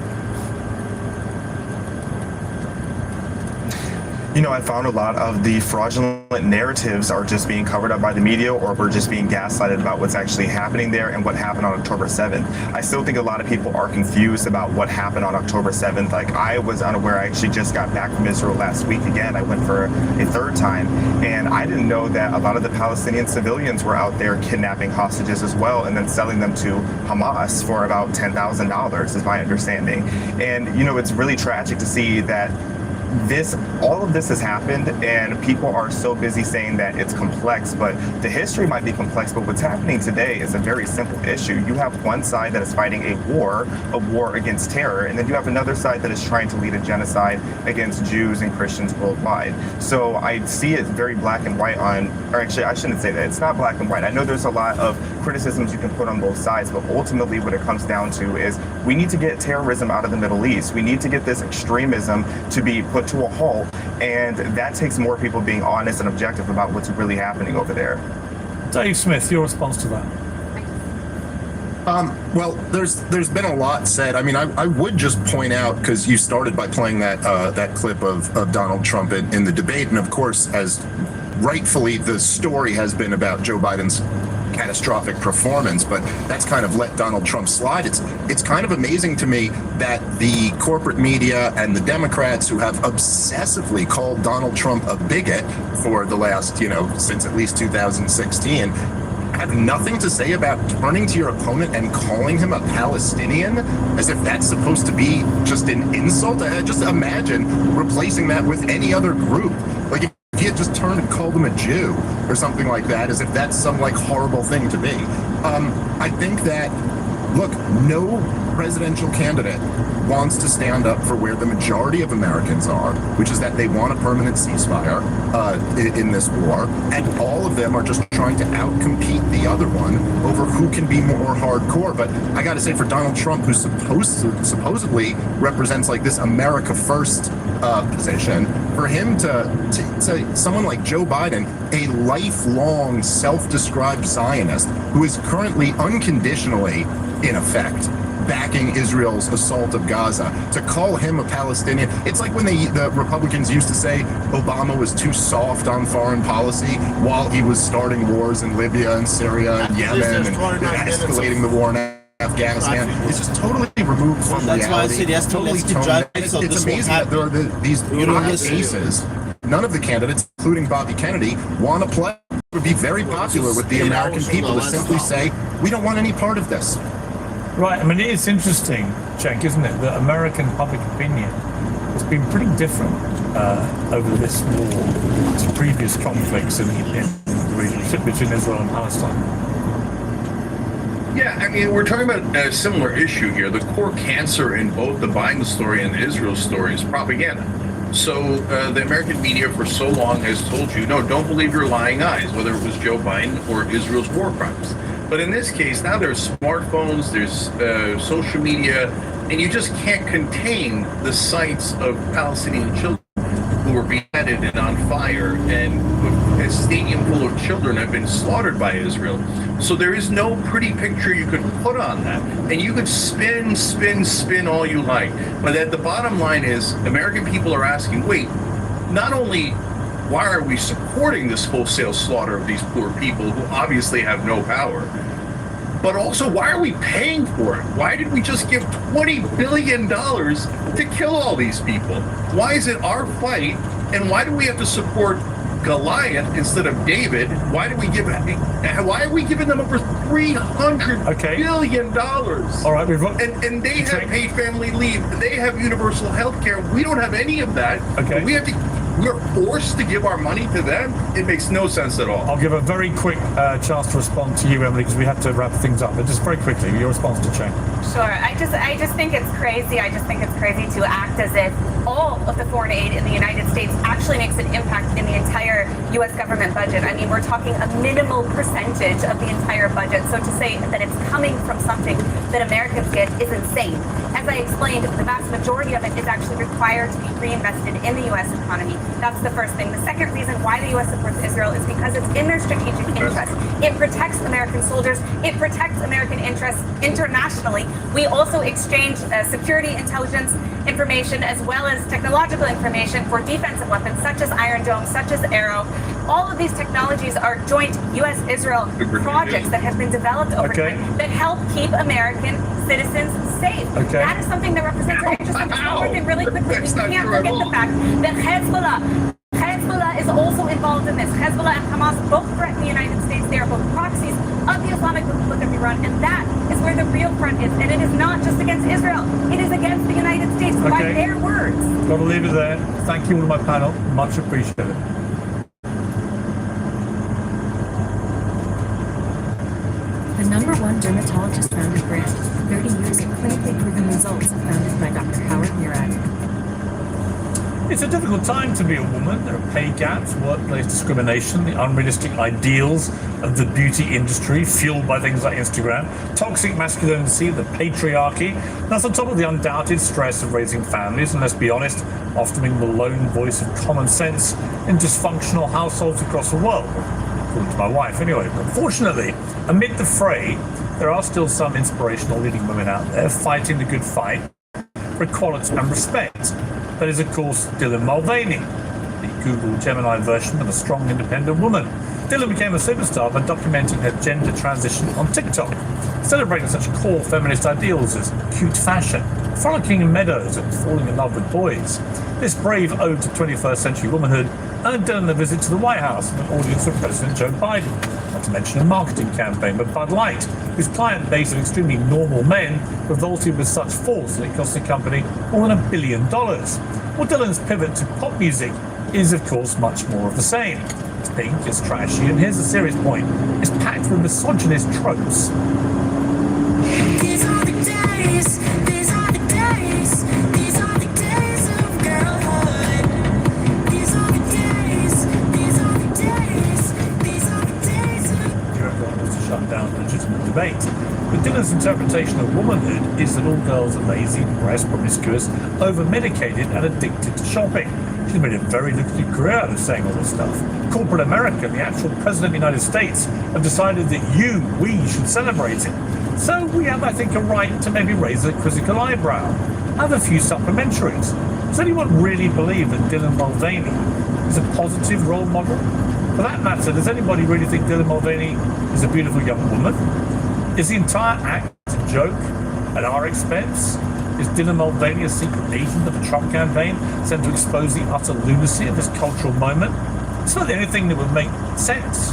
I found a lot of the fraudulent narratives are just being covered up by the media, or we're just being gaslighted about what's actually happening there and what happened on October 7th. I still think a lot of people are confused about what happened on October 7th. Like, I was unaware. I actually just got back from Israel last week again. I went for a third time, and I didn't know that a lot of the Palestinian civilians were out there kidnapping hostages as well and then selling them to Hamas for about $10,000 is my understanding. And, it's really tragic to see that all of this has happened, and people are so busy saying that it's complex, but the history might be complex, but what's happening today is a very simple issue. You have one side that is fighting a war against terror, and then you have another side that is trying to lead a genocide against Jews and Christians worldwide. So I see it very black and white or actually I shouldn't say that. It's not black and white. I know there's a lot of criticisms you can put on both sides, but ultimately what it comes down to is we need to get terrorism out of the Middle East. We need to get this extremism to be put to a halt, and that takes more people being honest and objective about what's really happening over there. Dave Smith, your response to that? Well, there's been a lot said. I mean, I would just point out, because you started by playing that clip of Donald Trump in the debate, and of course, as rightfully the story has been about Joe Biden's catastrophic performance, but that's kind of let Donald Trump slide. It's kind of amazing to me that the corporate media and the Democrats, who have obsessively called Donald Trump a bigot for the last, since at least 2016, have nothing to say about turning to your opponent and calling him a Palestinian, as if that's supposed to be just an insult. Just imagine replacing that with any other group. Like, if he had just turned and called him a Jew or something like that, as if that's some horrible thing to be. I think that, look, no presidential candidate wants to stand up for where the majority of Americans are, which is that they want a permanent ceasefire in this war, and all of them are just trying to outcompete the other one over who can be more hardcore. But I got to say, for Donald Trump, who supposedly represents this America First position, for him to someone like Joe Biden, a lifelong self-described Zionist who is currently unconditionally, in effect, backing Israel's assault of Gaza, to call him a Palestinian. It's like when the Republicans used to say Obama was too soft on foreign policy while he was starting wars in Libya and Syria and Yemen and escalating the war in Afghanistan. It's just totally removed from reality. That's why I said yes, totally toned. It's amazing that there are these cases. None of the candidates, including Bobby Kennedy, want to play. It would be very popular with the American people to simply say, we don't want any part of this. Right, I mean, it's interesting, Cenk, isn't it, that American public opinion has been pretty different over this war to previous conflicts in the region between Israel and Palestine. Yeah, I mean, we're talking about a similar issue here. The core cancer in both the Biden story and the Israel story is propaganda. So the American media for so long has told you, no, don't believe your lying eyes, whether it was Joe Biden or Israel's war crimes. But in this case, now there's smartphones, there's social media, and you just can't contain the sights of Palestinian children who were beheaded and on fire, and a stadium full of children have been slaughtered by Israel. So there is no pretty picture you could put on that. And you could spin all you like. But at the bottom line is, American people are asking, wait, not only why are we supporting this wholesale slaughter of these poor people who obviously have no power, but also why are we paying for it? Why did we just give $20 billion to kill all these people? Why is it our fight? And why do we have to support Goliath instead of David? Why are we giving them over $300 billion? All right, and they have paid family leave. They have universal health care. We don't have any of that. Okay. We're forced to give our money to them. It makes no sense at all. I'll give a very quick chance to respond to you, Emily, because we have to wrap things up. But just very quickly, your response to Cenk. Sure. I just think it's crazy. I just think it's crazy to act as if all of the foreign aid in the United States actually makes an impact in the entire U.S. government budget. I mean, we're talking a minimal percentage of the entire budget. So to say that it's coming from something that Americans get is insane. As I explained, the vast majority of it is actually required to be reinvested in the U.S. economy. That's the first thing. The second reason why the U.S. supports Israel is because it's in their strategic interest. It protects American soldiers. It protects American interests internationally. We also exchange security intelligence information as well as technological information for defensive weapons such as Iron Dome, such as Arrow. All of these technologies are joint U.S.-Israel projects that have been developed over time that help keep American citizens safe. That is something that represents our interest. And just one more thing really quickly. We can't forget the fact that Hezbollah is also involved in this. Hezbollah and Hamas both threaten the United States. They are both proxies of the Islamic Republic of Iran, and that is where the real front is. And it is not just against Israel. It is against the United States by their words. Got to leave it there. Thank you all to my panel. Much appreciated. The #1 dermatologist-founded brand, 30 years of clinically proven results, founded by Dr. Howard Murad. It's a difficult time to be a woman. There are pay gaps, workplace discrimination, the unrealistic ideals of the beauty industry, fueled by things like Instagram, toxic masculinity, the patriarchy. That's on top of the undoubted stress of raising families, and let's be honest, often being the lone voice of common sense in dysfunctional households across the world. According to my wife, anyway. But fortunately, amid the fray, there are still some inspirational leading women out there fighting the good fight for equality and respect. That is, of course, Dylan Mulvaney, the Google Gemini version of a strong, independent woman. Dylan became a superstar by documenting her gender transition on TikTok, celebrating such core feminist ideals as cute fashion, frolicking in meadows, and falling in love with boys. This brave ode to 21st century womanhood earned Dylan a visit to the White House and an audience with President Joe Biden, not to mention a marketing campaign by Bud Light, whose client base of extremely normal men revolted with such force that it cost the company more than $1 billion. Well, Dylan's pivot to pop music is, of course, much more of the same. It's pink, it's trashy, and here's the serious point. It's packed with misogynist tropes. These are the days, these are the days, these are the days of girlhood. These are the days, these are the days, these are the days of... Europe wants to shut down legitimate debate. But Dylan's interpretation of womanhood is that all girls are lazy, depressed, promiscuous, over-medicated, and addicted to shopping. She's made a very lucrative career out of saying all this stuff. Corporate America, the actual president of the United States, have decided that we should celebrate it. So we have, I think, a right to maybe raise a quizzical eyebrow. I have a few supplementaries. Does anyone really believe that Dylan Mulvaney is a positive role model? For that matter, does anybody really think Dylan Mulvaney is a beautiful young woman? Is the entire act a joke at our expense? Is Dylan Mulvaney a secret agent of the Trump campaign sent to expose the utter lunacy of this cultural moment? It's not the only thing that would make sense.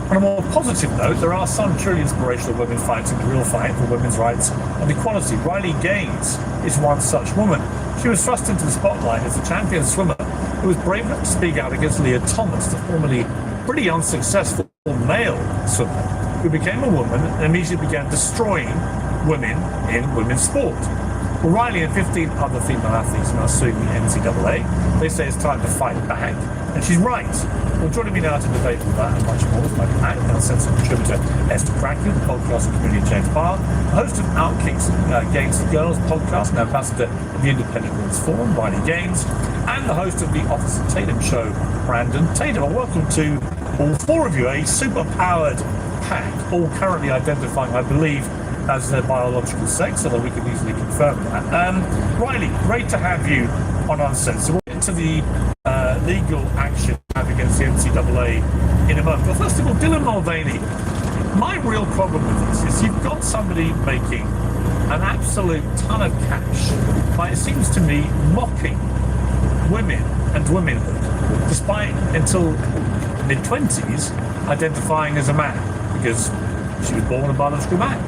On a more positive note, there are some truly inspirational women fighting the real fight for women's rights and equality. Riley Gaines is one such woman. She was thrust into the spotlight as a champion swimmer who was brave enough to speak out against Leah Thomas, the formerly pretty unsuccessful male swimmer, who became a woman and immediately began destroying women in women's sport. Well, Riley and 15 other female athletes are now suing the NCAA. They say it's time to fight back, and she's right. Well, joining me now to debate all that and much more is my pack, now Sensible contributor Esther Crackey, the podcast comedian James Barr, the host of Outkicks Games and Girls podcast, and ambassador of the Independent Women's Forum, Riley Gaines, and the host of the Officer Tatum Show, Brandon Tatum. Well, welcome to all four of you, a super-powered pack, all currently identifying, I believe, as their biological sex, although we can easily confirm that. Riley, great to have you on Uncensored. We'll get to the legal action against the NCAA in a moment. But first of all, Dylan Mulvaney, my real problem with this is you've got somebody making an absolute ton of cash by, it seems to me, mocking women and womanhood, despite until mid-20s identifying as a man, because she was born a biological man.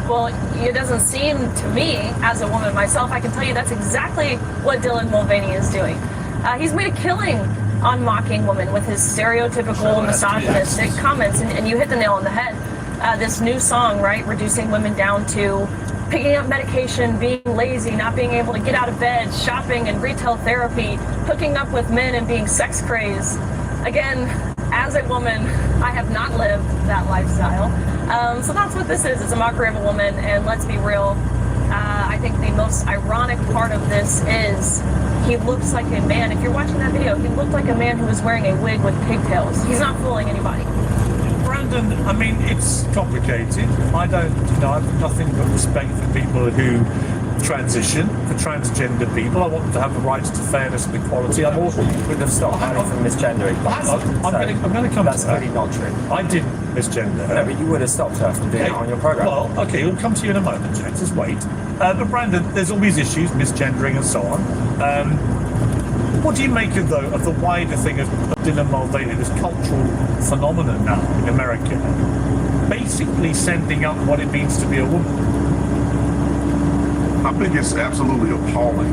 Well, it doesn't seem to me, as a woman myself, I can tell you that's exactly what Dylan Mulvaney is doing. He's made a killing on mocking women with his stereotypical misogynistic comments, and you hit the nail on the head. This new song, right, reducing women down to picking up medication, being lazy, not being able to get out of bed, shopping and retail therapy, hooking up with men and being sex crazed. Again, as a woman, I have not lived that lifestyle. So that's what this is. It's a mockery of a woman, and let's be real. I think the most ironic part of this is he looks like a man. If you're watching that video, he looked like a man who was wearing a wig with pigtails. He's not fooling anybody. Brandon, I mean, it's complicated. I have nothing but respect for people who transition, for transgender people. I want them to have the rights to fairness and equality. I'm also would have stopped Harry from misgendering. I'm going to come that's to that. clearly not true. I didn't misgender her. No, but you would have stopped her from doing it on your program. Well, okay, we'll come to you in a moment, James. Just wait. But Brandon, there's all these issues, misgendering and so on. What do you make of the wider thing of Dylan Mulvaney, this cultural phenomenon now in America, basically sending up what it means to be a woman? I think it's absolutely appalling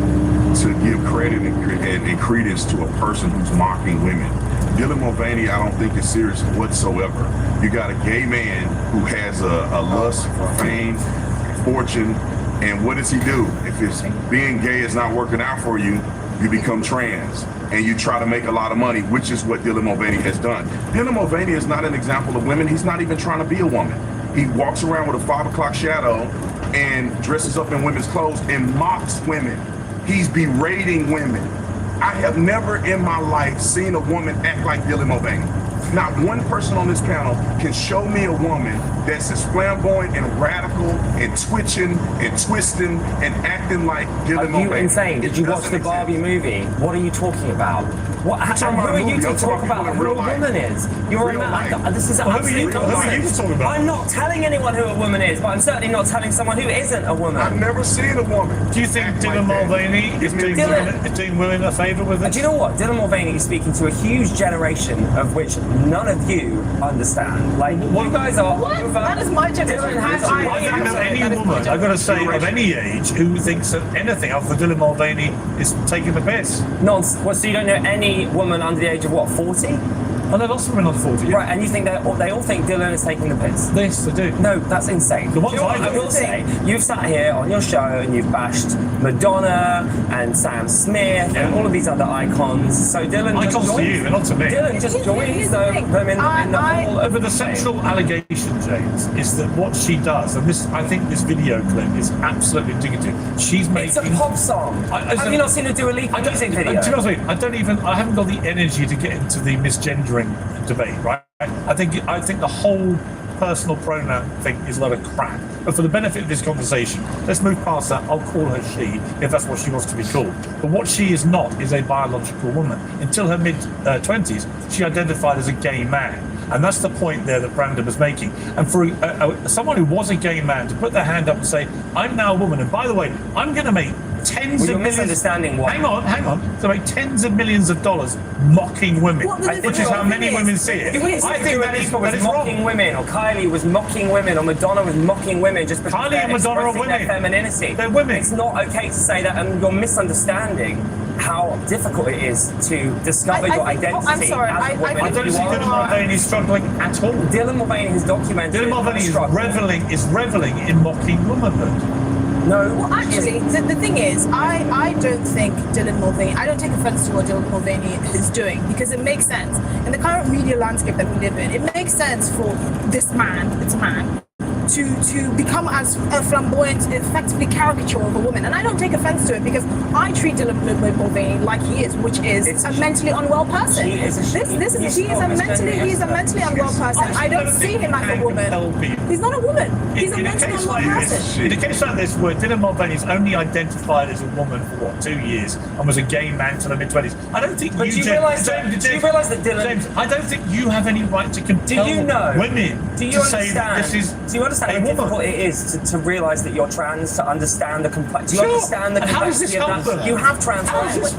to give credit and credence to a person who's mocking women. Dylan Mulvaney, I don't think is serious whatsoever. You got a gay man who has a lust for fame, fortune, and what does he do? If it's being gay is not working out for you, you become trans and you try to make a lot of money, which is what Dylan Mulvaney has done. Dylan Mulvaney is not an example of women. He's not even trying to be a woman. He walks around with a 5 o'clock shadow and dresses up in women's clothes and mocks women. He's berating women. I have never in my life seen a woman act like Dylan Mulvaney. Not one person on this panel can show me a woman that's as flamboyant and radical and twitching and twisting and acting like Dylan Mulvaney. Are you insane? Did you watch the Barbie movie? What are you talking about? What? And who are you to talk about who a woman is? You're a man. This is absolute nonsense. I'm not telling anyone who a woman is, but I'm certainly not telling someone who isn't a woman. I've never seen a woman. Do you think Dylan Mulvaney is doing women a favour with it? Do you know what? Dylan Mulvaney is speaking to a huge generation of which none of you understand. Like, you guys are... What? That is my generation. I don't know any woman, I've got to say, of any age, who thinks that anything other than Dylan Mulvaney is taking the piss. Nonsense. Well, so you don't know any woman under the age of, what, 40? Oh, there are lots of women under 40, yeah. Right, and you think they all think Dylan is taking the piss? Yes, they do. No, that's insane. The ones I will say, you've sat here on your show and you've bashed Madonna and Sam Smith and all of these other icons. So Dylan icons just joins, to you, they're not to me. Dylan just joins them in the whole... But the central allegation, James, is that what she does, and this, I think this video clip is absolutely indicative. She's making... It's a pop song. Have you not seen her do a Lipa music video? Do you know what I mean? I haven't got the energy to get into the misgendering debate, right? I think the whole personal pronoun thing is a lot of crap. But for the benefit of this conversation, let's move past that. I'll call her she if that's what she wants to be called. But what she is not is a biological woman. Until her mid-20s, she identified as a gay man. And that's the point there that Brandon was making. And for someone who was a gay man to put their hand up and say, I'm now a woman, and by the way, I'm going to make tens of millions... misunderstanding what? Hang on. To make tens of millions of dollars mocking women, which is how many women see it. I think that is mocking wrong. Women, or Kylie was mocking women, or Madonna was mocking women just because Kylie and Madonna are women. Their femininity. They're women. It's not okay to say that, and you're misunderstanding how difficult it is to discover your identity. I'm sorry. As a woman. I don't see Dylan Mulvaney struggling at all. Dylan Mulvaney has documented. Dylan Mulvaney is reveling in mocking womanhood. No. Well, actually, the thing is, I don't think Dylan Mulvaney, I don't take offense to what Dylan Mulvaney is doing, because it makes sense. In the current media landscape that we live in, it makes sense for this man, it's a man, to become as a flamboyant, effectively caricature of a woman. And I don't take offense to it, because I treat Dylan Mulvaney like he is, which is a mentally unwell person. He is a mentally unwell person. I don't see him as a woman. He's not a woman. He's a mentally unwell person. In a case like this, where Dylan Mulvaney's only identified as a woman for 2 years and was a gay man till the mid-20s, I don't think do you realise that Dylan... James, I don't think you have any right to compel women to say that this is... Do you understand how difficult it is to realise that you're trans, to understand the complexity? Do you understand the complexity of that? You have trans rights.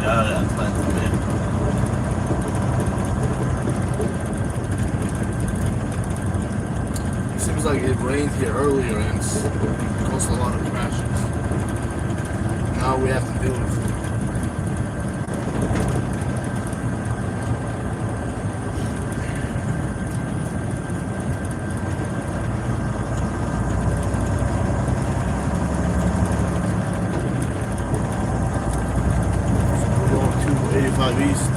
Yeah, Atlanta, man. It seems like it rained here earlier and it's caused a lot of crashes. Now we have to deal with it. We're going to 85 East.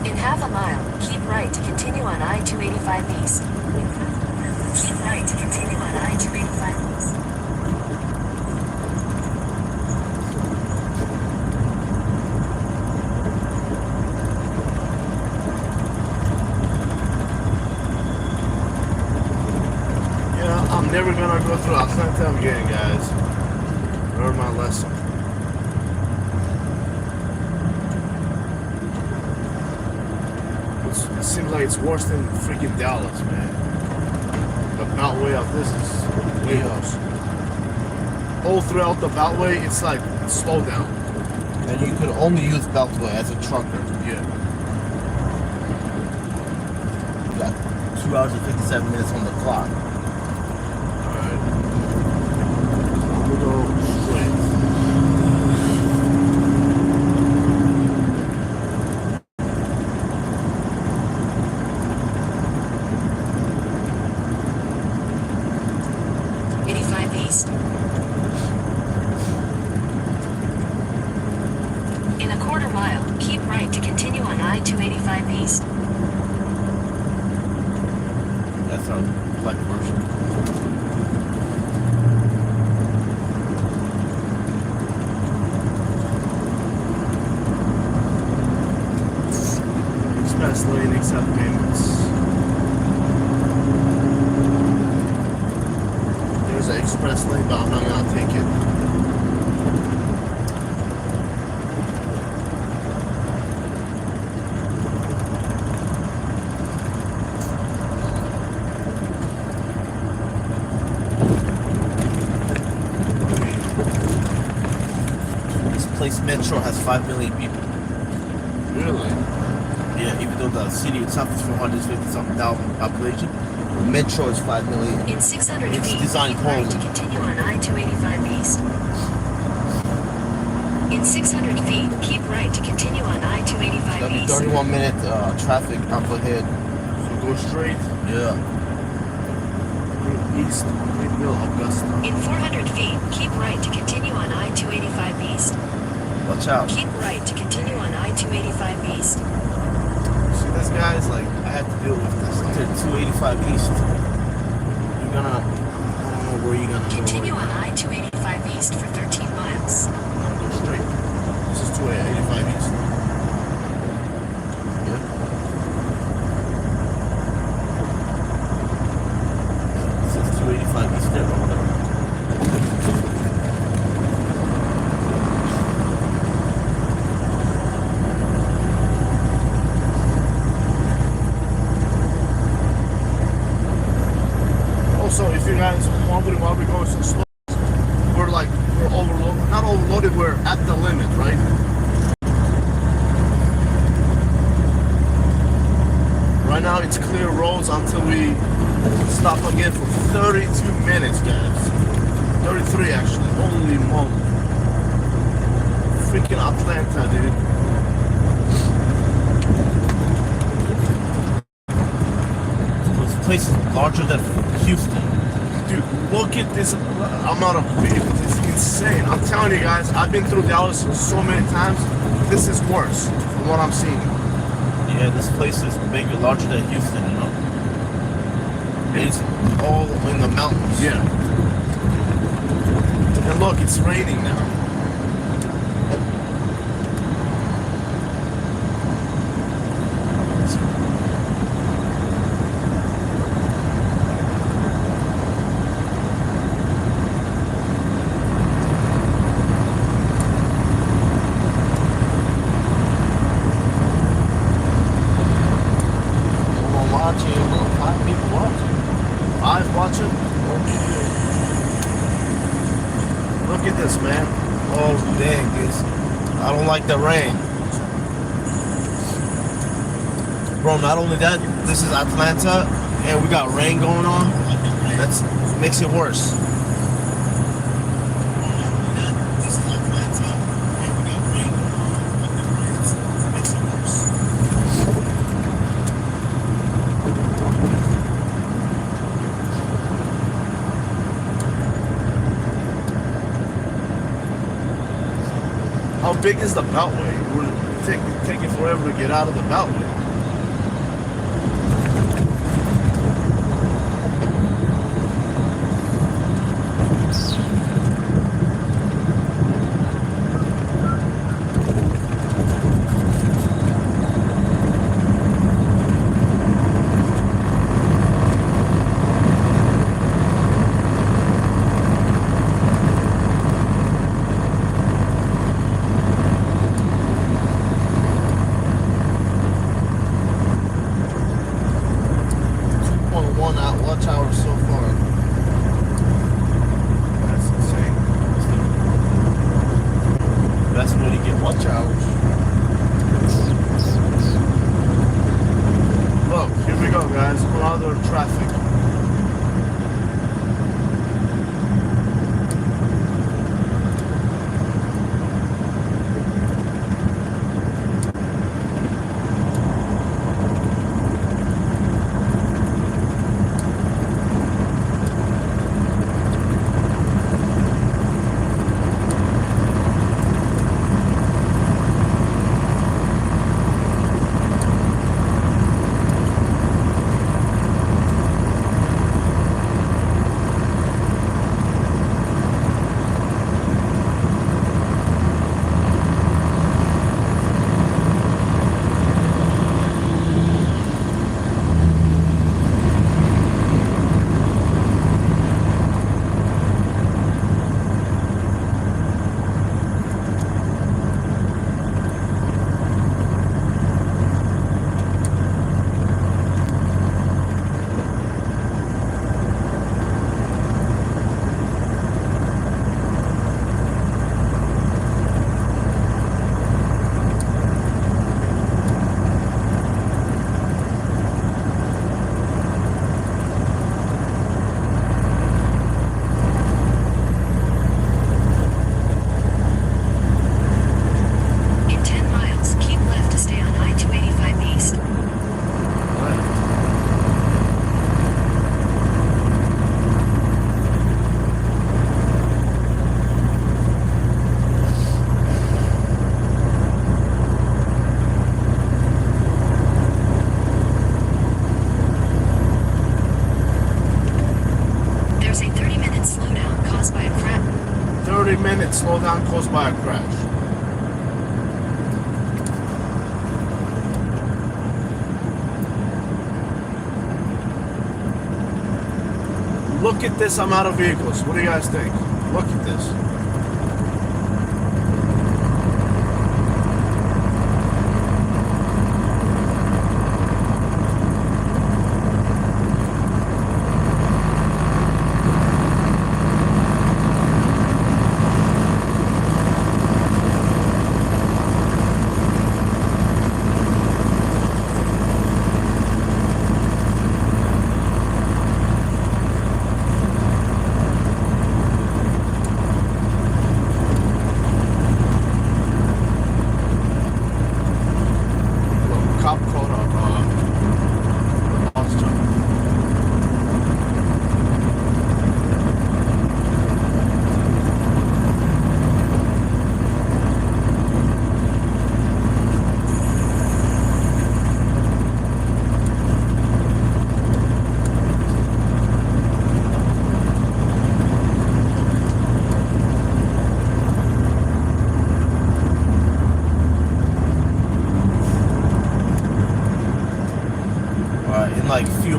In half a mile, keep right to continue on I-285 East. Keep right to continue on I-285 East. Yeah, I'm never gonna go through Atlanta again, guys. Learn my lesson. It seems like it's worse than freaking Dallas, man. The Beltway of this is way worse. All throughout the Beltway, it's like slow down. And you could only use Beltway as a trucker. Yeah. You got 2 hours and 57 minutes on the clock. Alright. We'll go straight. 85 East. In a quarter mile, keep right to continue on I-285 East. That's our black version. Express lane accept payments. There's an express lane, but I'm not gonna take it. This place Metro has 5 million people. Really? Yeah, even though the city itself is 450-something thousand population, the Metro is 5 million. In 600 It's feet, designed keep right poorly. to continue on I-285 East. In 600 feet, keep right to continue on I-285 That'll be East. 31-minute traffic up ahead. So go straight. Yeah. East, Greenville, Augusta. In 400 feet, keep right to continue on I-285 East. Watch out. Keep right to continue on I-285 East. See, this guy's like, I have to deal with this. To 285 East. You're gonna, I don't know where you're gonna Continue go. on I-285 East for 13 miles. Go straight. This is 285 East. This is 285 East there or whatever. Also, if you guys are wondering why we're going so slow, we're overloaded. Not overloaded, we're at the limit, right? Right now it's clear roads until we stop again for 32 minutes, guys. 33 actually. Holy moly. Freaking Atlanta, dude. This place is larger than Houston. Dude, look at this amount of vehicles. It's insane. I'm telling you guys, I've been through Dallas so many times. This is worse from what I'm seeing. Yeah, this place is bigger, larger than Houston, you know? It's all in the mountains. Yeah. And look, it's raining now. Like the rain. Bro, not only that, this is Atlanta and we got rain going on. That makes it worse. How big is the Beltway? It would take it forever to get out of the Beltway. Slowdown caused by a crash. Look at this amount of vehicles. What do you guys think? Look at this.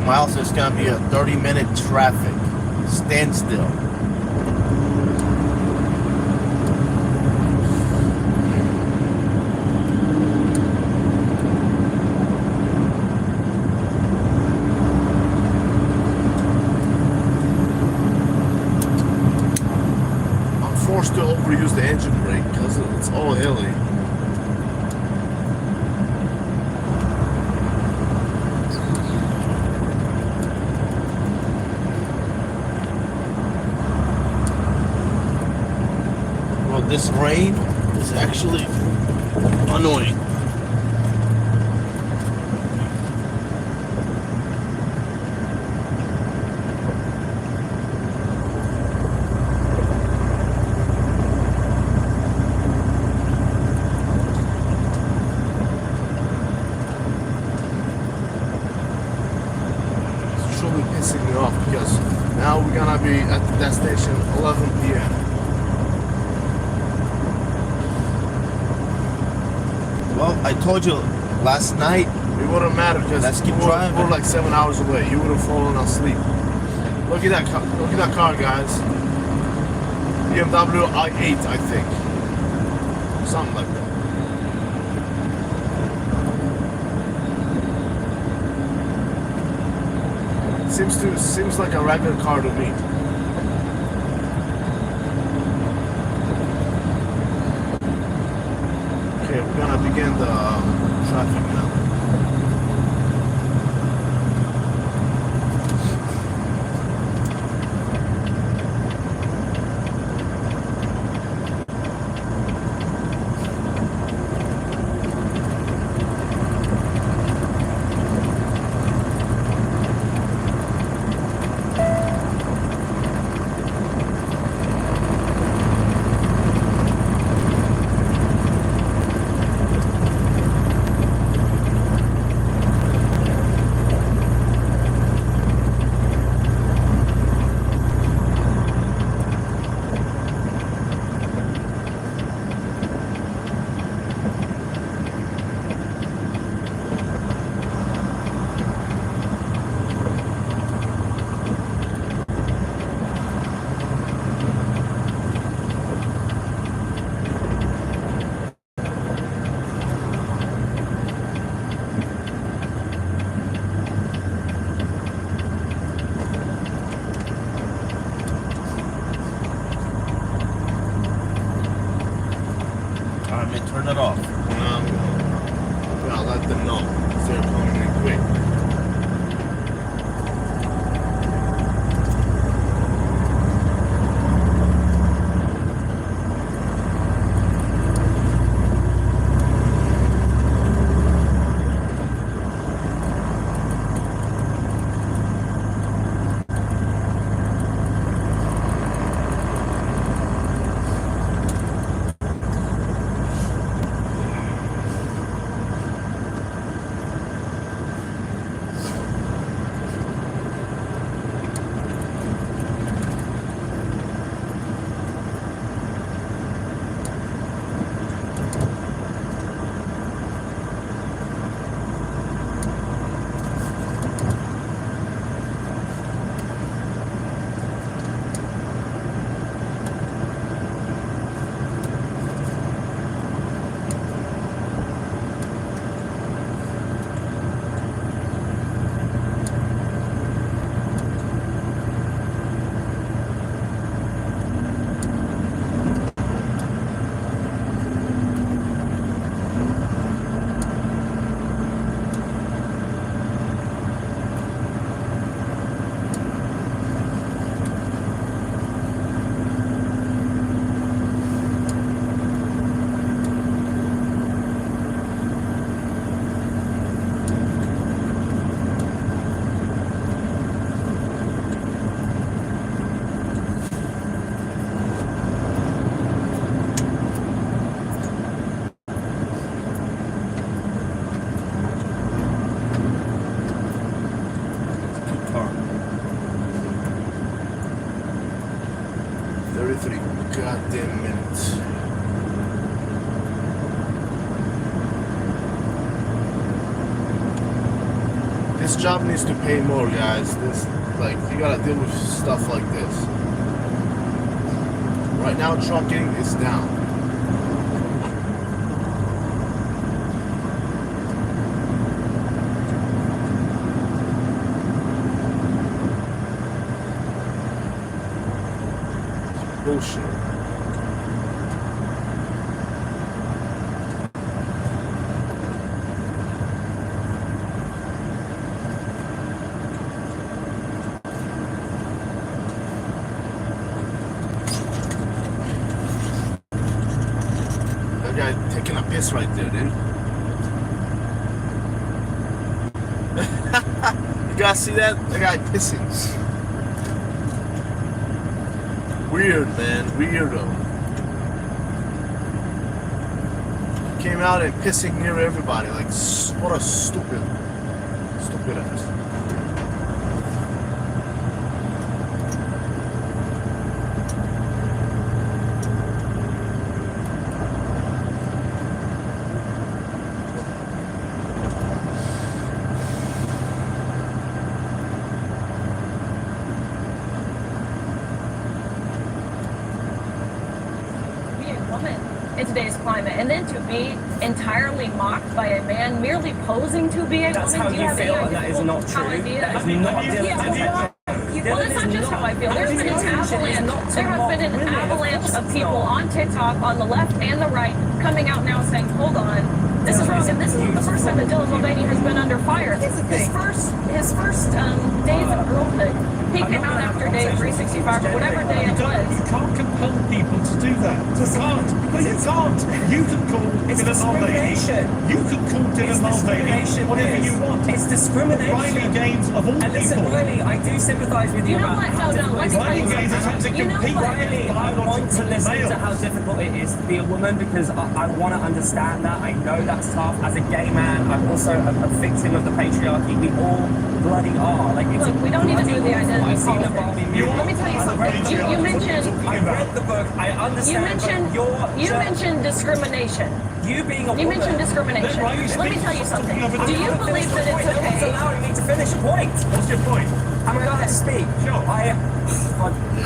miles, there's gonna be a 30-minute traffic standstill. I'm forced to overuse the engine brake because it's all hilly. Well, this rain is actually annoying. It's truly pissing me off because now we're gonna be at the destination 11 p.m. Well, I told you last night. It wouldn't matter because Let's keep driving. We're like 7 hours away. You would have fallen asleep. Look at that car. Look at that car, guys. BMW i8, I think. Something like that. Seems like a regular car to me. Okay, we're gonna begin the traffic now. Alright, man, turn it off. I'll let them know. They're coming in quick. Goddamn minutes. This job needs to pay more, guys. This, like, you gotta deal with stuff like this. Right now, trucking is down. Bullshit. That guy taking a piss right there, dude. You guys see that? That guy pissing. Weird, man. Weirdo. Came out and pissing near everybody. Like, what a stupid ass. In today's climate, and then to be entirely mocked by a man merely posing to be a That's woman. how Do you have feel, any and that is idea not true. idea? That is not Well, it's not just how I feel. There's been an avalanche. There has been an avalanche of people on TikTok, on the left and the right, coming out now saying, "Hold on, this is wrong." And this isn't the first time that Dylan Mulvaney has been under fire. His first days of girlhood, he came out after day 365 or whatever day it was. You can't compel people to do that. You can't. You can't. You can call Dylan Mulvaney. You can call Dylan Mulvaney whatever you want. It's discrimination. Riley Gaines of all And listen, people. Riley, I do sympathise with you. You know about what? how No, difficult let it me is. tell you Riley Gaines has had to something. You know compete what? Riley, I want to listen to how difficult it is to be a woman because I want to understand that. I know that's tough. As a gay man, I'm also a victim of the patriarchy. We all bloody are. Like, it's Look, we don't even do the identity I've seen the politics. Barbie movie. Let me tell you something. You mentioned. I read the book. I understand. You mentioned discrimination. You being a You woman. mentioned discrimination. Let me tell you something. Do you believe that it's No one's okay? allowing me to finish a point. What's your point? Am I allowed to speak? Sure.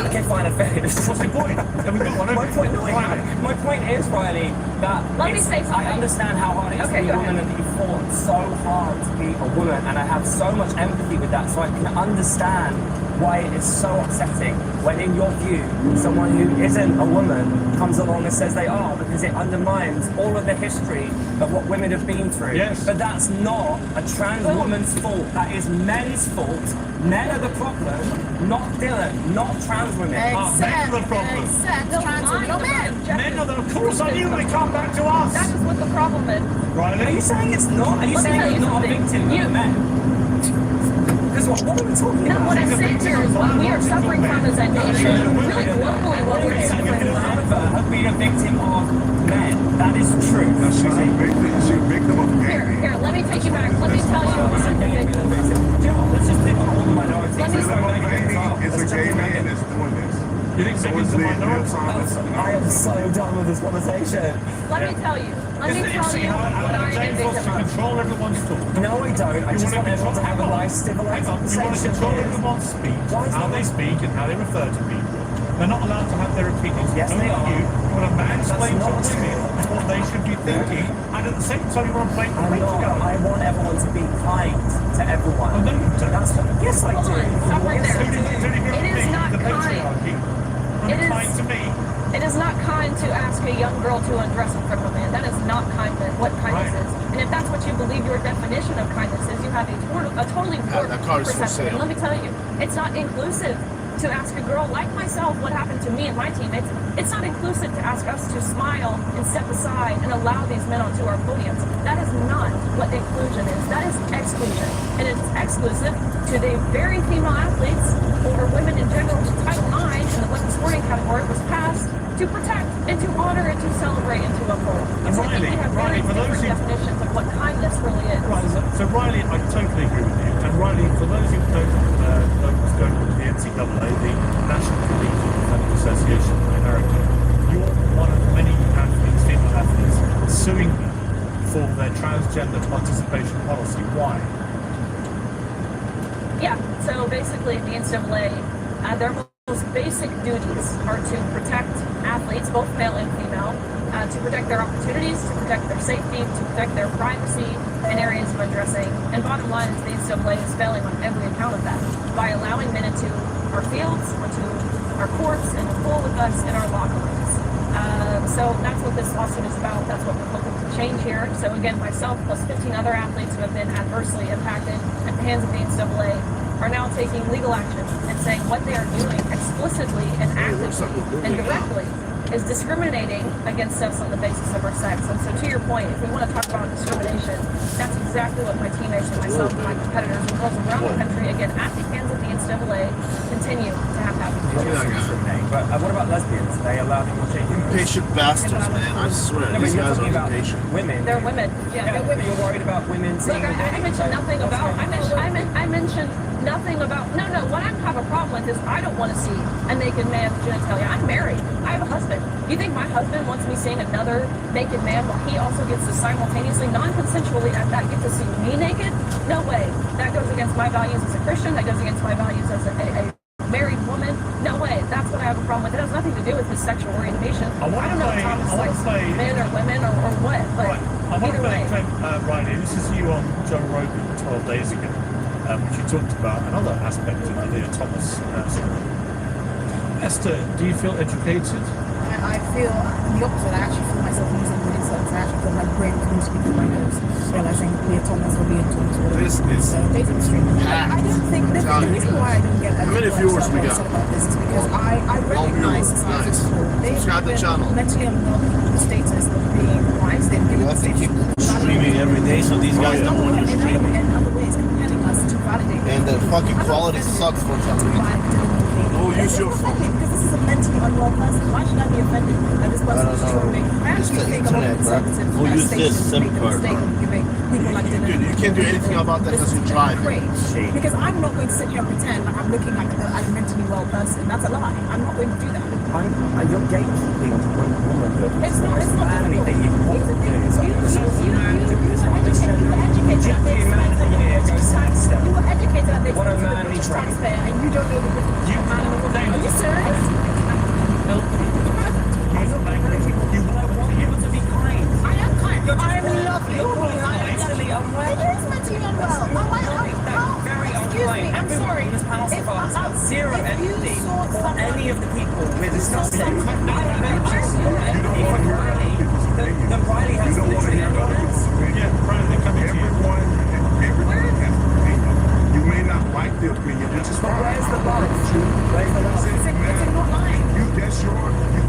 Okay, fine, I finished. What's your point? Have we got one? My point is, Riley, that Let me say something. I understand how hard it is to be a woman and that you fought so hard to be a woman, and I have so much empathy with that, so I can understand why it is so upsetting when, in your view, someone who isn't a woman comes along and says they are, because it undermines all of the history of what women have been through. Yes. But that's not a trans woman's fault. That is men's fault. Men are the problem, not Dylan, not trans women. Men are the problem. Except trans women are men. Men are the, of course I knew they come back to us. That is what the problem is. Riley? Are you saying it's not? Are you Let me saying tell you're you not a something. victim of men? Because what are we talking No, about? what I'm saying here is what we are suffering from as a nation, really globally, what we're suffering from. Have been a victim of men. That is true. She's a victim of gay. Here, let me take you back. Let me tell you what I'm a victim. Let's just pick on all the minorities. Let me Dylan Mulvaney is a gay man that's doing this. You think So maybe is it's a Bill minority? Thomas. I am so done with this conversation. Let me tell you. Let me Isn't it tell interesting you how what I am a James wants to victim of. control everyone's talk? No, I don't. I just want everyone to have a nice, civilized You want to conversation. control everyone's speech, Why is how that they not- speak and how they refer to people. They're not allowed to have their opinions. Yes, Only they are. you want to mansplain not to women what they should be thinking, and at the same time you want to play the I'm not. patriarchy. I want everyone to be kind to everyone. Oh, no, you don't. That's what, yes, I Hold do. on, stop right there. It is not the kind. patriarchy. It is- Kind to me. It is not kind to ask a young girl to undress in front of a man. That is not kindness. What kindness Right. is. And if that's what you believe your definition of kindness is, you have a totally warped that car is for perception. sale. Let me tell you, it's not inclusive to ask a girl like myself what happened to me and my team. It's not inclusive to ask us to smile and step aside and allow these men onto our podiums. That is not what inclusion is. That is exclusion. And it's exclusive to the very female athletes or women in general. Title IX in the women's sporting category was passed to protect and to honor and to celebrate and to uphold. And So I think we have very Riley, for those different who- definitions of what kindness really is. Right, so Riley, I totally agree with you. And Riley, for those who don't know what's going on with the NCAA, the National Collegiate Athletic Association in America, you're one of many athletes, female athletes, suing them for their transgender participation policy. Why? Yeah, so basically the NCAA, their most basic duties are to protect athletes, both male and female, to protect their opportunities, to protect their safety, to protect their privacy in areas of undressing. And bottom line is the NCAA is failing on every account of that by allowing men into our fields, onto our courts, and to pool with us in our locker rooms. So that's what this lawsuit is about. That's what we're hoping to change here. So again, myself plus 15 other athletes who have been adversely impacted at the hands of the NCAA are now taking legal action and saying what they are doing explicitly and actively and directly is discriminating against us on the basis of our sex. And so to your point, if we want to talk about discrimination, that's exactly what my teammates and myself and my competitors and girls around the country, again, at the hands of the NCAA, continue to have happen. But what about lesbians? They allow people to change? Impatient bastards, man. I swear. No, but These you're guys talking are about impatient. women. They're women. Yeah, they're women. You're worried about women seeing... Look, I mentioned nothing about... I mentioned nothing about... No, what I have a problem with is I don't want to see a naked man's genitalia. I'm married. I have a husband. You think my husband wants me seeing another naked man while he also gets to simultaneously, non-consensually at that, get to see me naked? No way. That goes against my values as a Christian. That goes against my values as a married woman. No way. That's what I have a problem with. It has nothing to do with his sexual orientation. I don't know if Thomas likes men or women or what, but I want to play a clip, Riley. This is you on Joe Rogan 12 days ago, which you talked about another aspect of the Thomas story. Esther, do you feel educated? I feel the opposite. I actually feel myself using the insults. I actually feel my brain coming to me through my nose, realizing Leah Thomas or Leah Thomas. This is dating stream. I don't think the reason why I didn't get how many viewers we got? about this is because I recognize Nice. Subscribe to the channel. Mentally unwell the status of being wise. They've given I think keep streaming every day, so these guys don't want you streaming. in other ways compelling us to validate. And the fucking quality sucks for some reason. Oh, use your phone. Because this is a mentally unwell person. Why should I be offended that this person is trolling? I actually think a lot of conservatives We'll use this SIM make the card, mistake of giving people like Dylan. Dude, you can't do anything about that because you drive. Great. Because I'm not going to sit here and pretend like I'm looking like a mentally well person. That's a lie. I'm not going to do that. You're gatekeeping womanhood. It's not anything you want to do. You were educated at this. What a manly trait. And you don't know the difference. You man of the day. Are you serious? You want people to be kind. I am kind. I'm lovely. mentally unwell. It is mentally unwell. Very Excuse me, I'm sorry. This panel so far has got zero empathy for any of the people we're discussing. Then Riley has literally everyone else. Yeah, Riley, come here. Everyone has an opinion. You may not like the opinion, which is fine. But where's the love? Where's the love?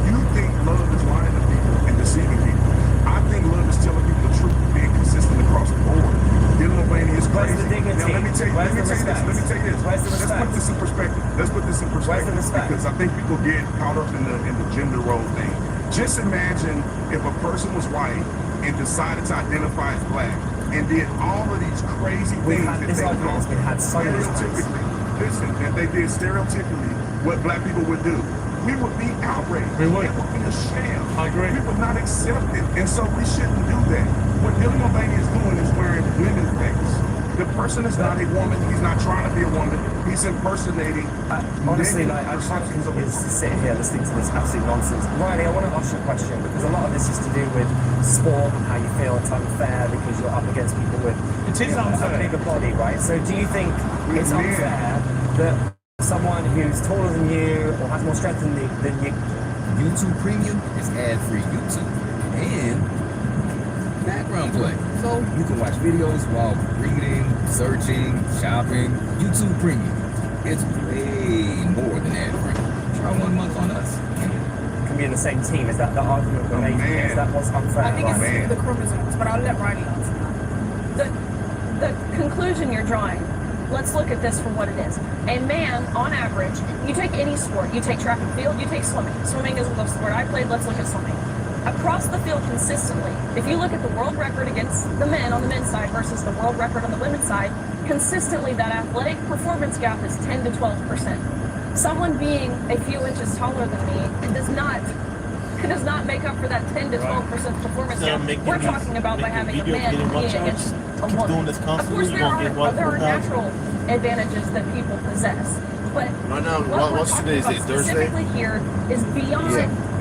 You think love is lying to people and deceiving people. I think love is telling people the truth and being consistent across the board. Dylan Mulvaney is crazy. Where's the dignity? Now let me tell you this. Where's the Let's put this in perspective. Where's the respect? Because I think people get caught up in the gender role thing. Just imagine if a person was white and decided to identify as black and did all of these crazy things that they stereotypically. Listen, that they did stereotypically what black people would do. We would be outraged. We would. It would be a sham. I agree. We would not accept it. And so we shouldn't do that. What Dylan Mulvaney is doing is wearing women's face. The person is not a woman. He's not trying to be a woman. He's impersonating. Honestly, like, I can't continue to sit here listening to this absolute nonsense. Riley, I want to ask you a question because a lot of this is to do with sport and how you feel it's unfair because you're up against people with a bigger body, right? So do you think it's unfair that someone who's taller than you or has more strength than you... YouTube Premium is ad-free YouTube and background play. So you can watch videos while reading, searching, shopping. YouTube Premium. It's way more than ad-free. Try 1 month on us. Can be in the same team. Is that the argument we're making? Is that what's unfair? I think it's the chromosomes, but I'll let Riley answer that. The conclusion you're drawing, let's look at this for what it is. A man, on average, you take any sport, you take track and field, you take swimming. Swimming is the sport I played, let's look at swimming. Across the field consistently, if you look at the world record against the men on the men's side versus the world record on the women's side, consistently that athletic performance gap is 10 to 12%. Someone being a few inches taller than me does not make up for that 10 to 12% performance gap we're talking about by having a man being against a woman. Of course, there are natural advantages that people possess. But Right now, what we're what's talking today's about date? Thursday? specifically here is beyond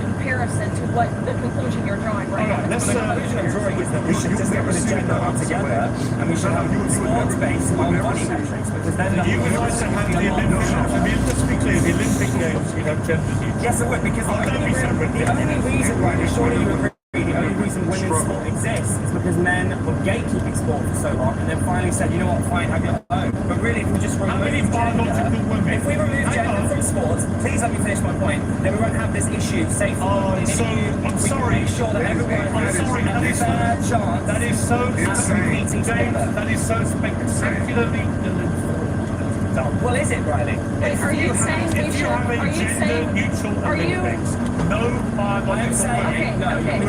comparison to what the conclusion you're drawing right now. The conclusion I'm drawing is that we should just get rid of gender altogether, and we should have sports based on body metrics, because then You would also have the Olympics. Let's be clear, the Olympic Games, you have gender neutral. yes, it would, because the only reason why, surely you agree, the only reason women's sport exists is because men were gatekeeping sport for so long, and then finally said, you know what, fine, have your own. But really, if we just remove gender from sports, please let me finish my point, then we won't have this issue. Safety. I'm sorry. Make sure that everyone has a fair chance. That is so competing together. That is so spectacularly done. Well, is it, Riley? Wait, are you saying we If you should? have a Are you saying? gender-neutral Are you? Olympics, no biological Okay, okay. Let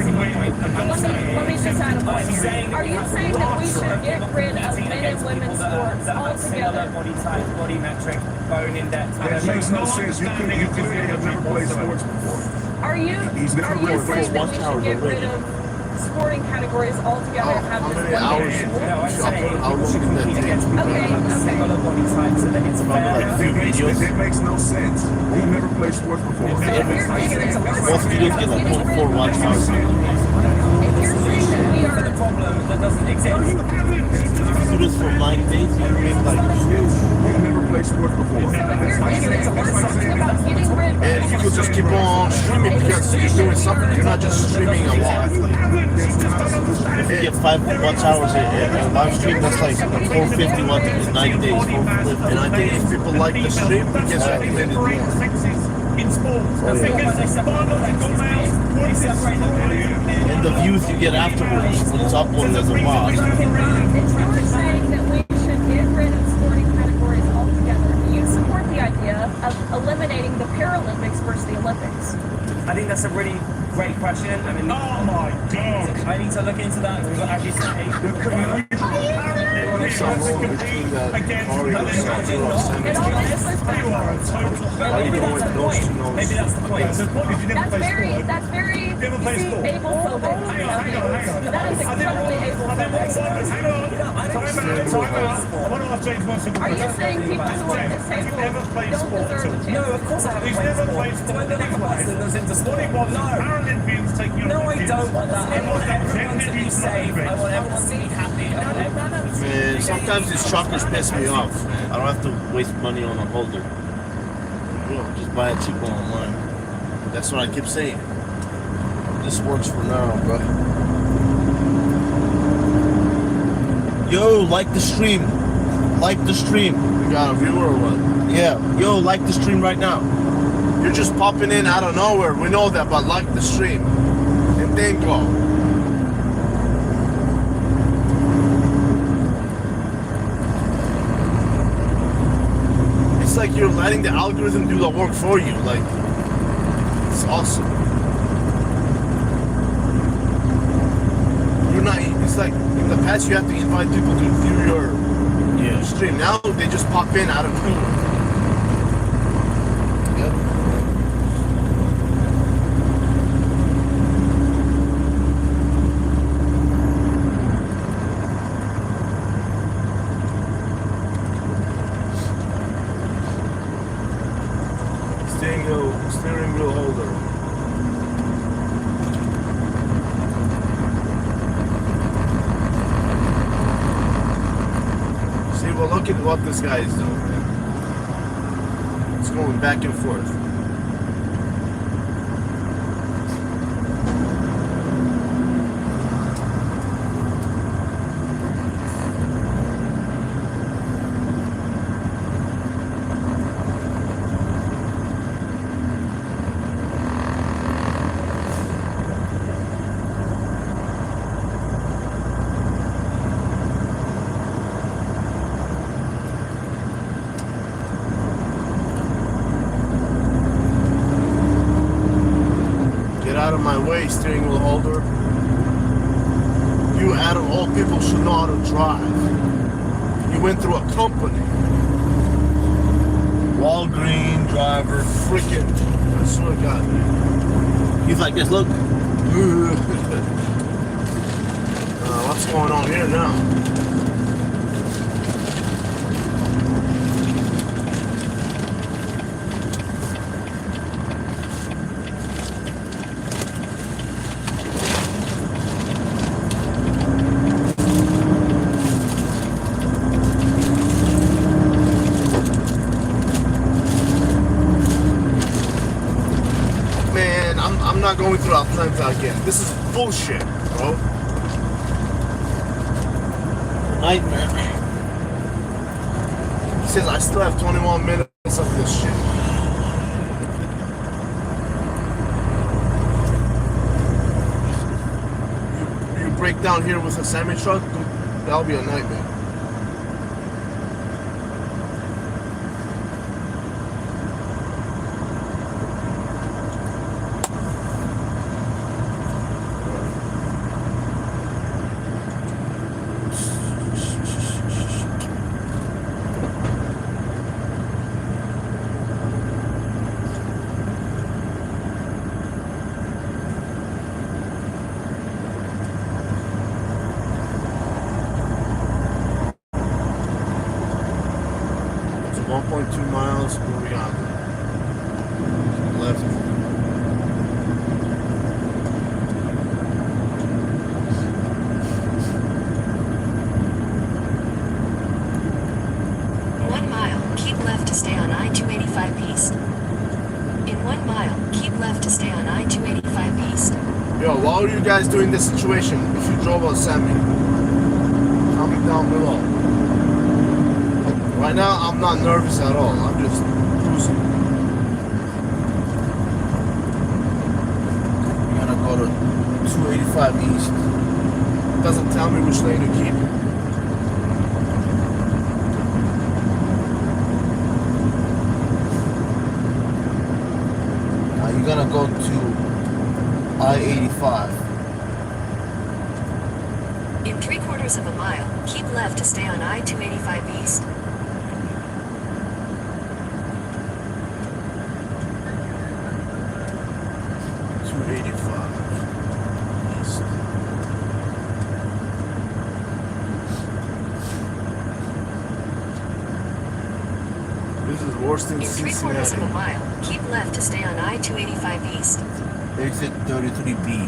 me just add a point here. Are you saying that we should get rid of men and women's sports altogether? Body type, body metric, bone index. That makes no sense. You clearly have never played sports before. Are you saying that we should get rid of sporting categories altogether and have this one sport? No, I'm saying people should compete against people that have a similar body type so that it's fair. It makes no sense. We've never played sports before. Most videos get like 0.4 watch hours. The problem that doesn't exist. Do this for 9 days, you make like. We've never played sports before. And you could just keep on streaming because you're doing something. You're not just streaming a live. If you get 5 watch hours a live stream, that's like 450 watch in 9 days. And I think if people like the stream, it gets recommended more. In sports, And the views you get afterwards when it's uploaded as a watch. It's really saying that we should get rid of sporting categories altogether. Do you support the idea of eliminating the Paralympics versus the Olympics? I think that's a really great question. I mean, oh my God! I need to look into that. Because as you say, There's something wrong between that party or something or something. Maybe that's the point. That's very ablephobic. That is incredibly ablephobic. Are you saying people who are disabled don't deserve a chance? No, of course I haven't played sports. Do I live in a class that goes into sport? No, I don't want that. I want everyone to be safe. I want everyone to be happy. I want everyone to be Man, sometimes these truckers piss me off, man. I don't have to waste money on a holder. You know, just buy it cheap online. That's what I keep saying. This works for now, bro. Yo, like the stream. Like the stream. You got a viewer or what? Yeah. Yo, like the stream right now. You're just popping in out of nowhere. We know that, but like the stream. And then go. It's like you're letting the algorithm do the work for you. Like, it's awesome. You're not, it's like, in the past you have to invite people to view your stream. Now they just pop in out of nowhere. Steering wheel holder. See, well, look at what this guy is doing, man. It's going back and forth. Out of my way, steering wheel holder. You, out of all people, should know how to drive. You went through a company. Walgreen driver. Freaking, I swear to God, man. He's like this, look. What's going on here now? not going through Atlanta again. This is bullshit, bro. Nightmare. He says I still have 21 minutes of this shit. You break down here with a semi truck, that'll be a nightmare. It's 1.2 miles. Where we on? Left. One mile, keep left to stay on I-285 East. In 1 mile, keep left to stay on I-285 East. Yo, what are you guys doing in this situation? If you drove a semi, comment down below. Right now, I'm not nervous at all. I'm just cruising. We're gonna go to 285 East. Doesn't tell me which lane to keep. Now you're gonna go to I-85. In 3/4 of a mile, keep left to stay on I-285 East. This is worse than In 3/4 of a mile, keep left to stay on I-285 East. Exit 33B.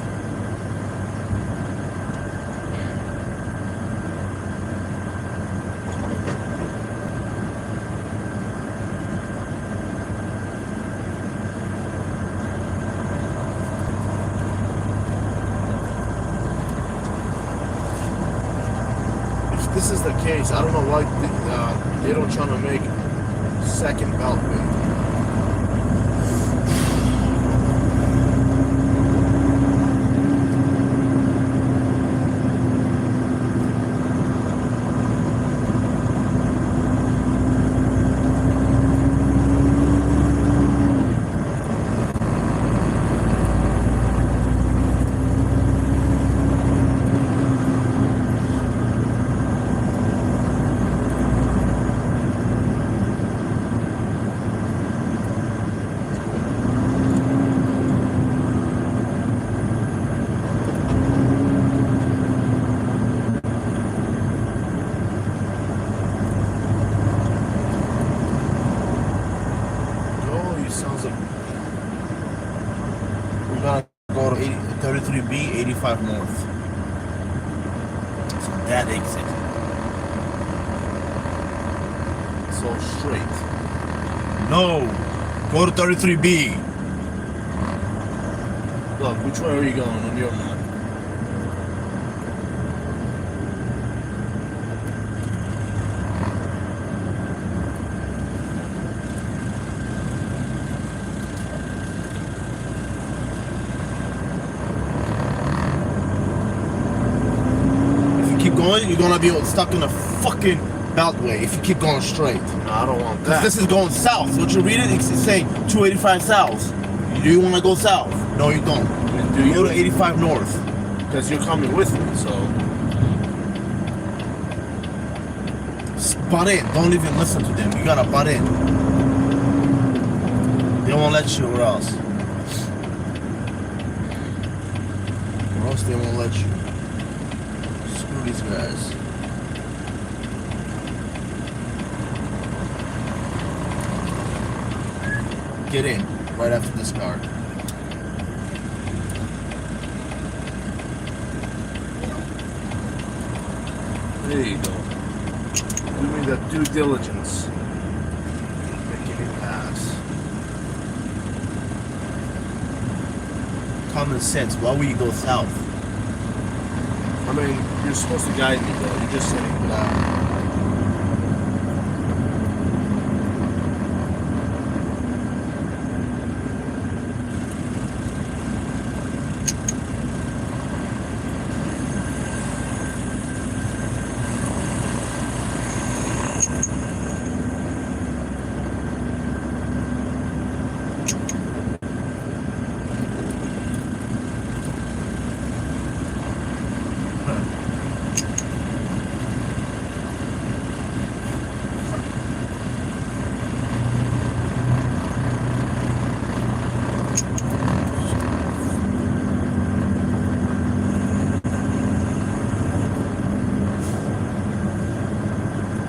If this is the case, I don't know why they don't try to make second beltway. Sounds like We're gonna go to 33B, 85 North. So that exit. so straight. No, go to 33B. Look, which way are you going on your map? Keep going, you're gonna be stuck in a fucking beltway if you keep going straight. No, I don't want Because that. this is going south. Don't you read it? It's saying 285 south. Do you want to go south? No, you don't. Do you go to 85 north? Because you're coming with me, so. Butt in. Don't even listen to them. You gotta butt in. They won't let you, or else. Or else they won't let you. Screw these guys. Get in right after this car. There you go. Doing the due diligence. Making it pass. common sense. Why would you go south? I mean, you're supposed to guide me, bro. You're just saying that.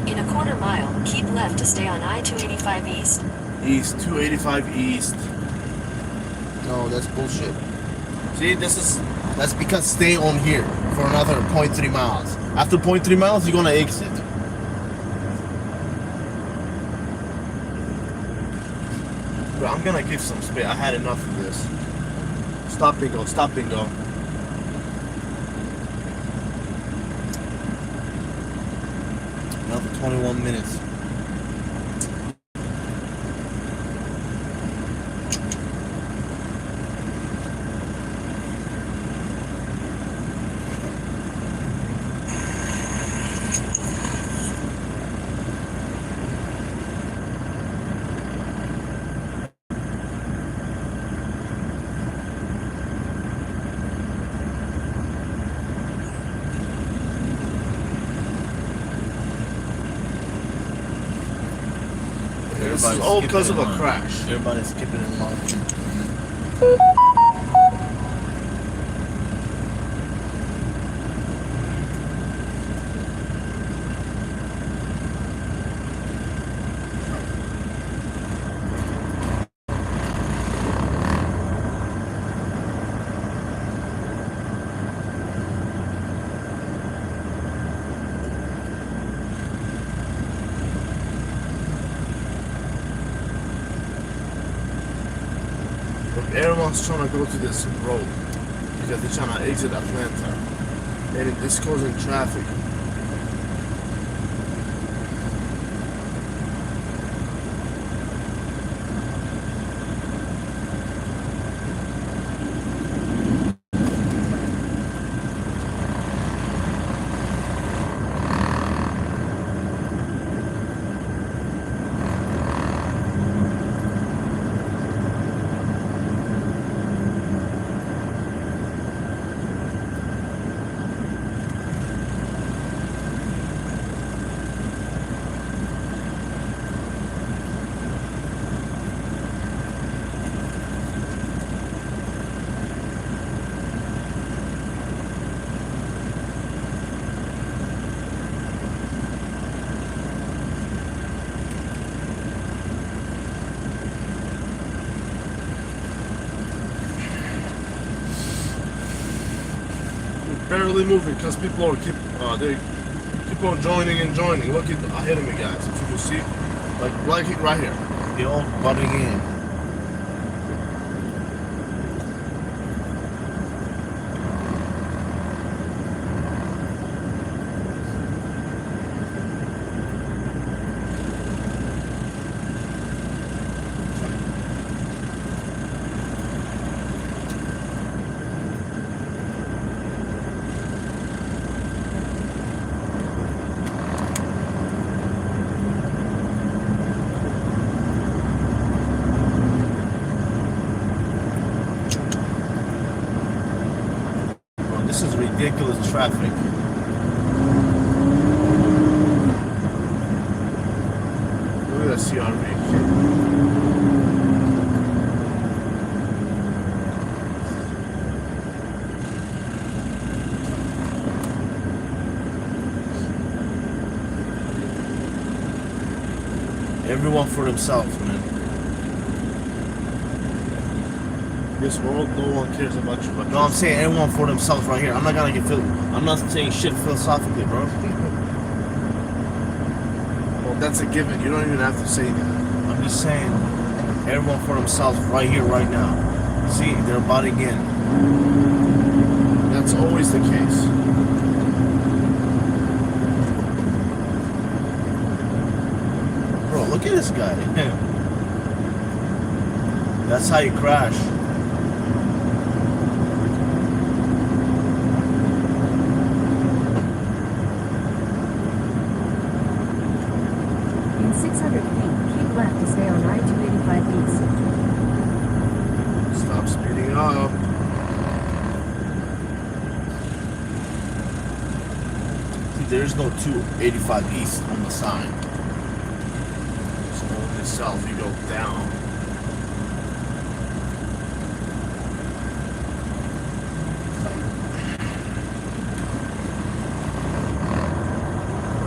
In a quarter mile, keep left to stay on I-285 East. East, 285 East. No, that's bullshit. See, that's because stay on here for another 0.3 miles. After 0.3 miles, you're gonna exit. Bro, I'm gonna give some space. I had enough of this. Stop bingo, stop bingo. Another 21 minutes. This is all because of a crash. Everybody's skipping in line. Everyone's trying to go to this road because they're trying to exit Atlanta, and it's causing traffic. Barely moving because people are they keep on joining and joining. Look ahead of me, guys. If you can see, like right here, they're all butting in. This is ridiculous traffic. Look at that CRV. Everyone for themselves, man. This world, no one cares about you. But No, I'm saying everyone for themselves right here. I'm not gonna get I'm not saying shit philosophically, bro. Well, that's a given. You don't even have to say that. I'm just saying everyone for themselves right here, right now. See, they're butting in. That's always the case. Bro, look at this guy. That's how you crash. In 600 feet, keep left to stay on I-285 East. Stop speeding up. See, there's no 285 East on the sign. So only south, you go down.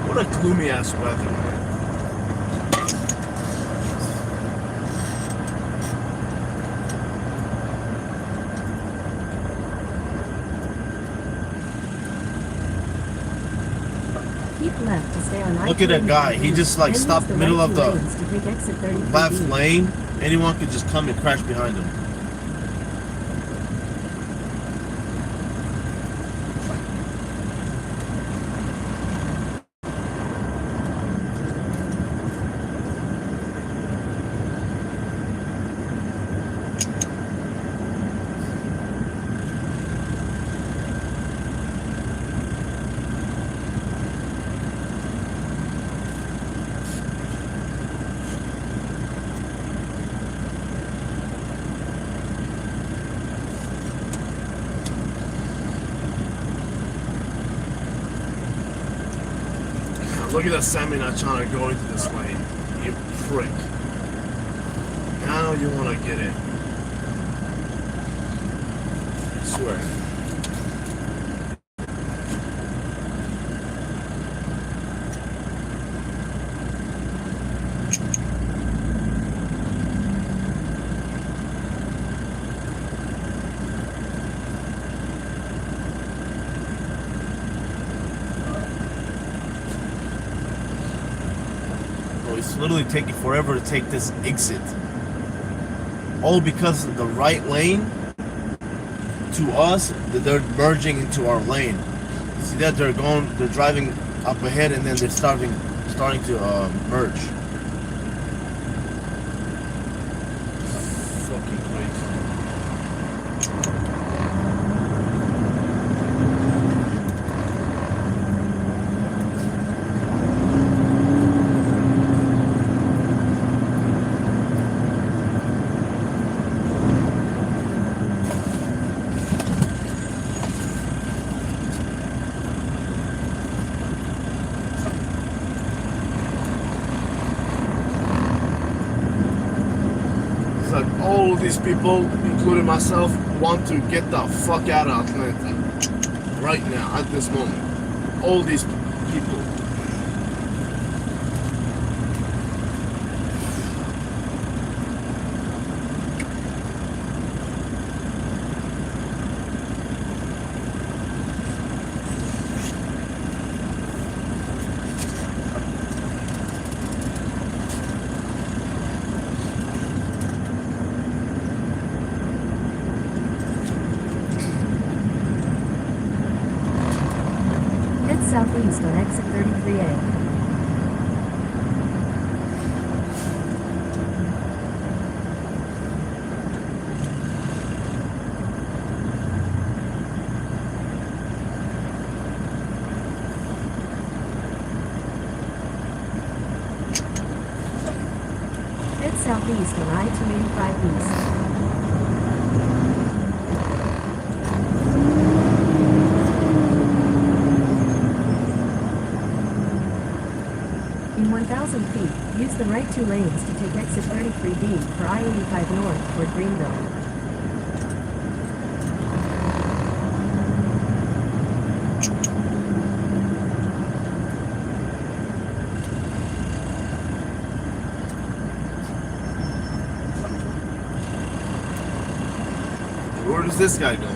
What a gloomy ass weather. Keep left to stay on Look at that guy. He just like Then stopped use the middle right of two the lanes to take exit 33B. left lane. Anyone could just come and crash behind him. Look at that Sammy not trying to go into this lane. You prick. Now you want to get in. I swear. It's literally taking forever to take this exit. All because of the right lane to us, they're merging into our lane. See that they're driving up ahead and then they're starting to merge. Fucking crazy. All of these people, including myself, want to get the fuck out of Atlanta right now, at this moment. All these people. Head southeast on exit 33A. Head southeast on I-285 East. In 1,000 feet, use the right two lanes to take exit 33B for I-85 North toward Greenville. Where does this guy go?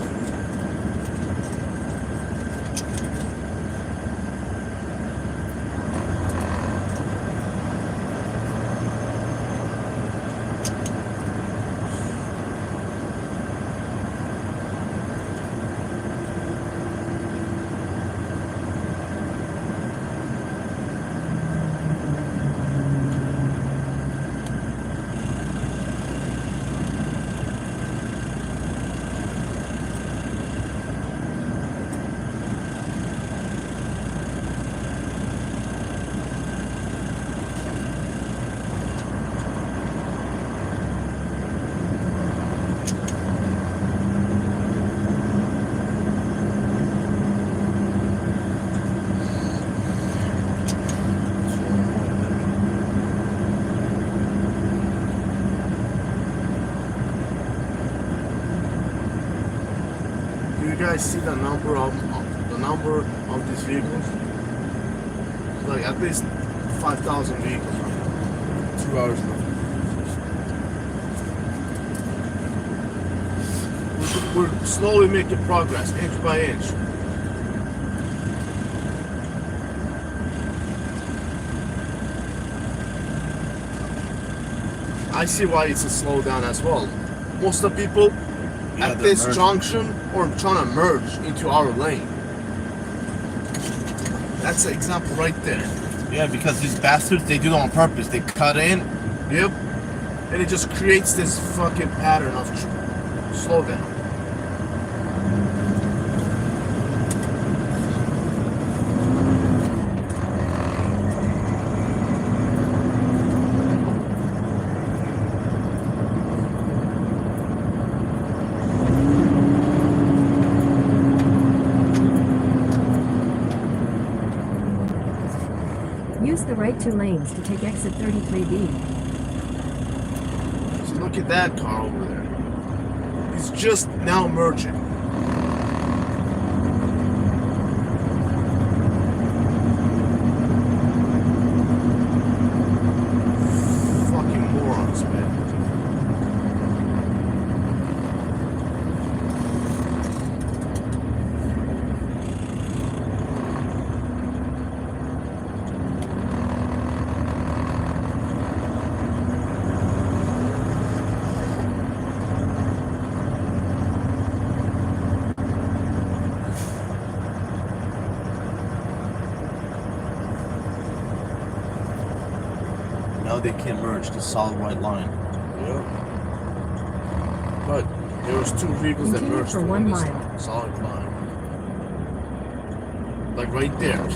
see the number of these vehicles, like at least 5,000 vehicles right now. 2 hours left. We're slowly making progress, inch by inch. I see why it's a slowdown as well. Most of the people at this junction are trying to merge into our lane. That's the example right there. Yeah, because these bastards, they do it on purpose. They cut in. Yep. And it just creates this fucking pattern of slowdown. Use the right two lanes to take exit 33B. So look at that car over there. He's just now merging. Fucking morons, man. Now they can merge the solid white line. Yeah. But there was 2 vehicles that Continue merged for on 1 this mile. solid line. Like right there.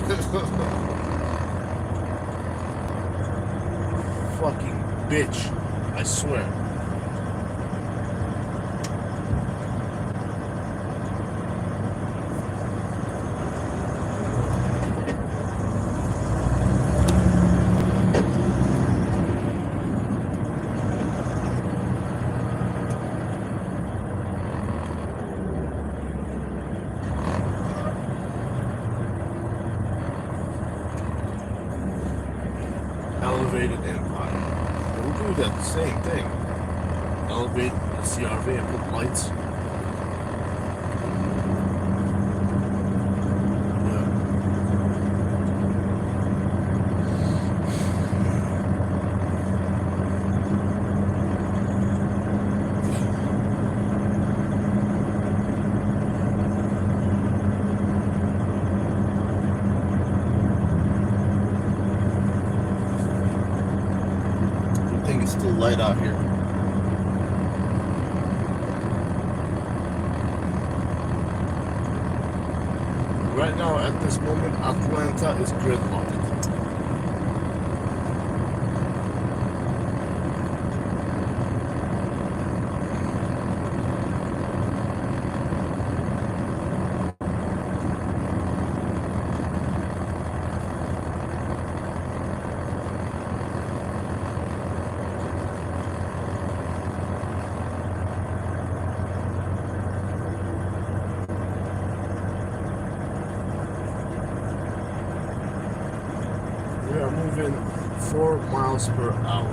Fucking bitch. I swear. Elevated Empire. We'll do that same thing. Elevate the CRV and put lights. I think it's still light out here. Right now, at this moment, Atlanta is gridlocked. We are moving 4 miles per hour.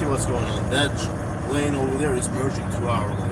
see what's going on. That lane over there is merging to our lane.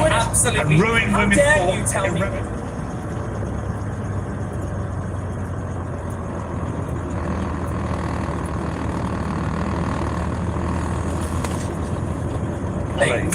Absolutely. And ruin women's dare you tell me?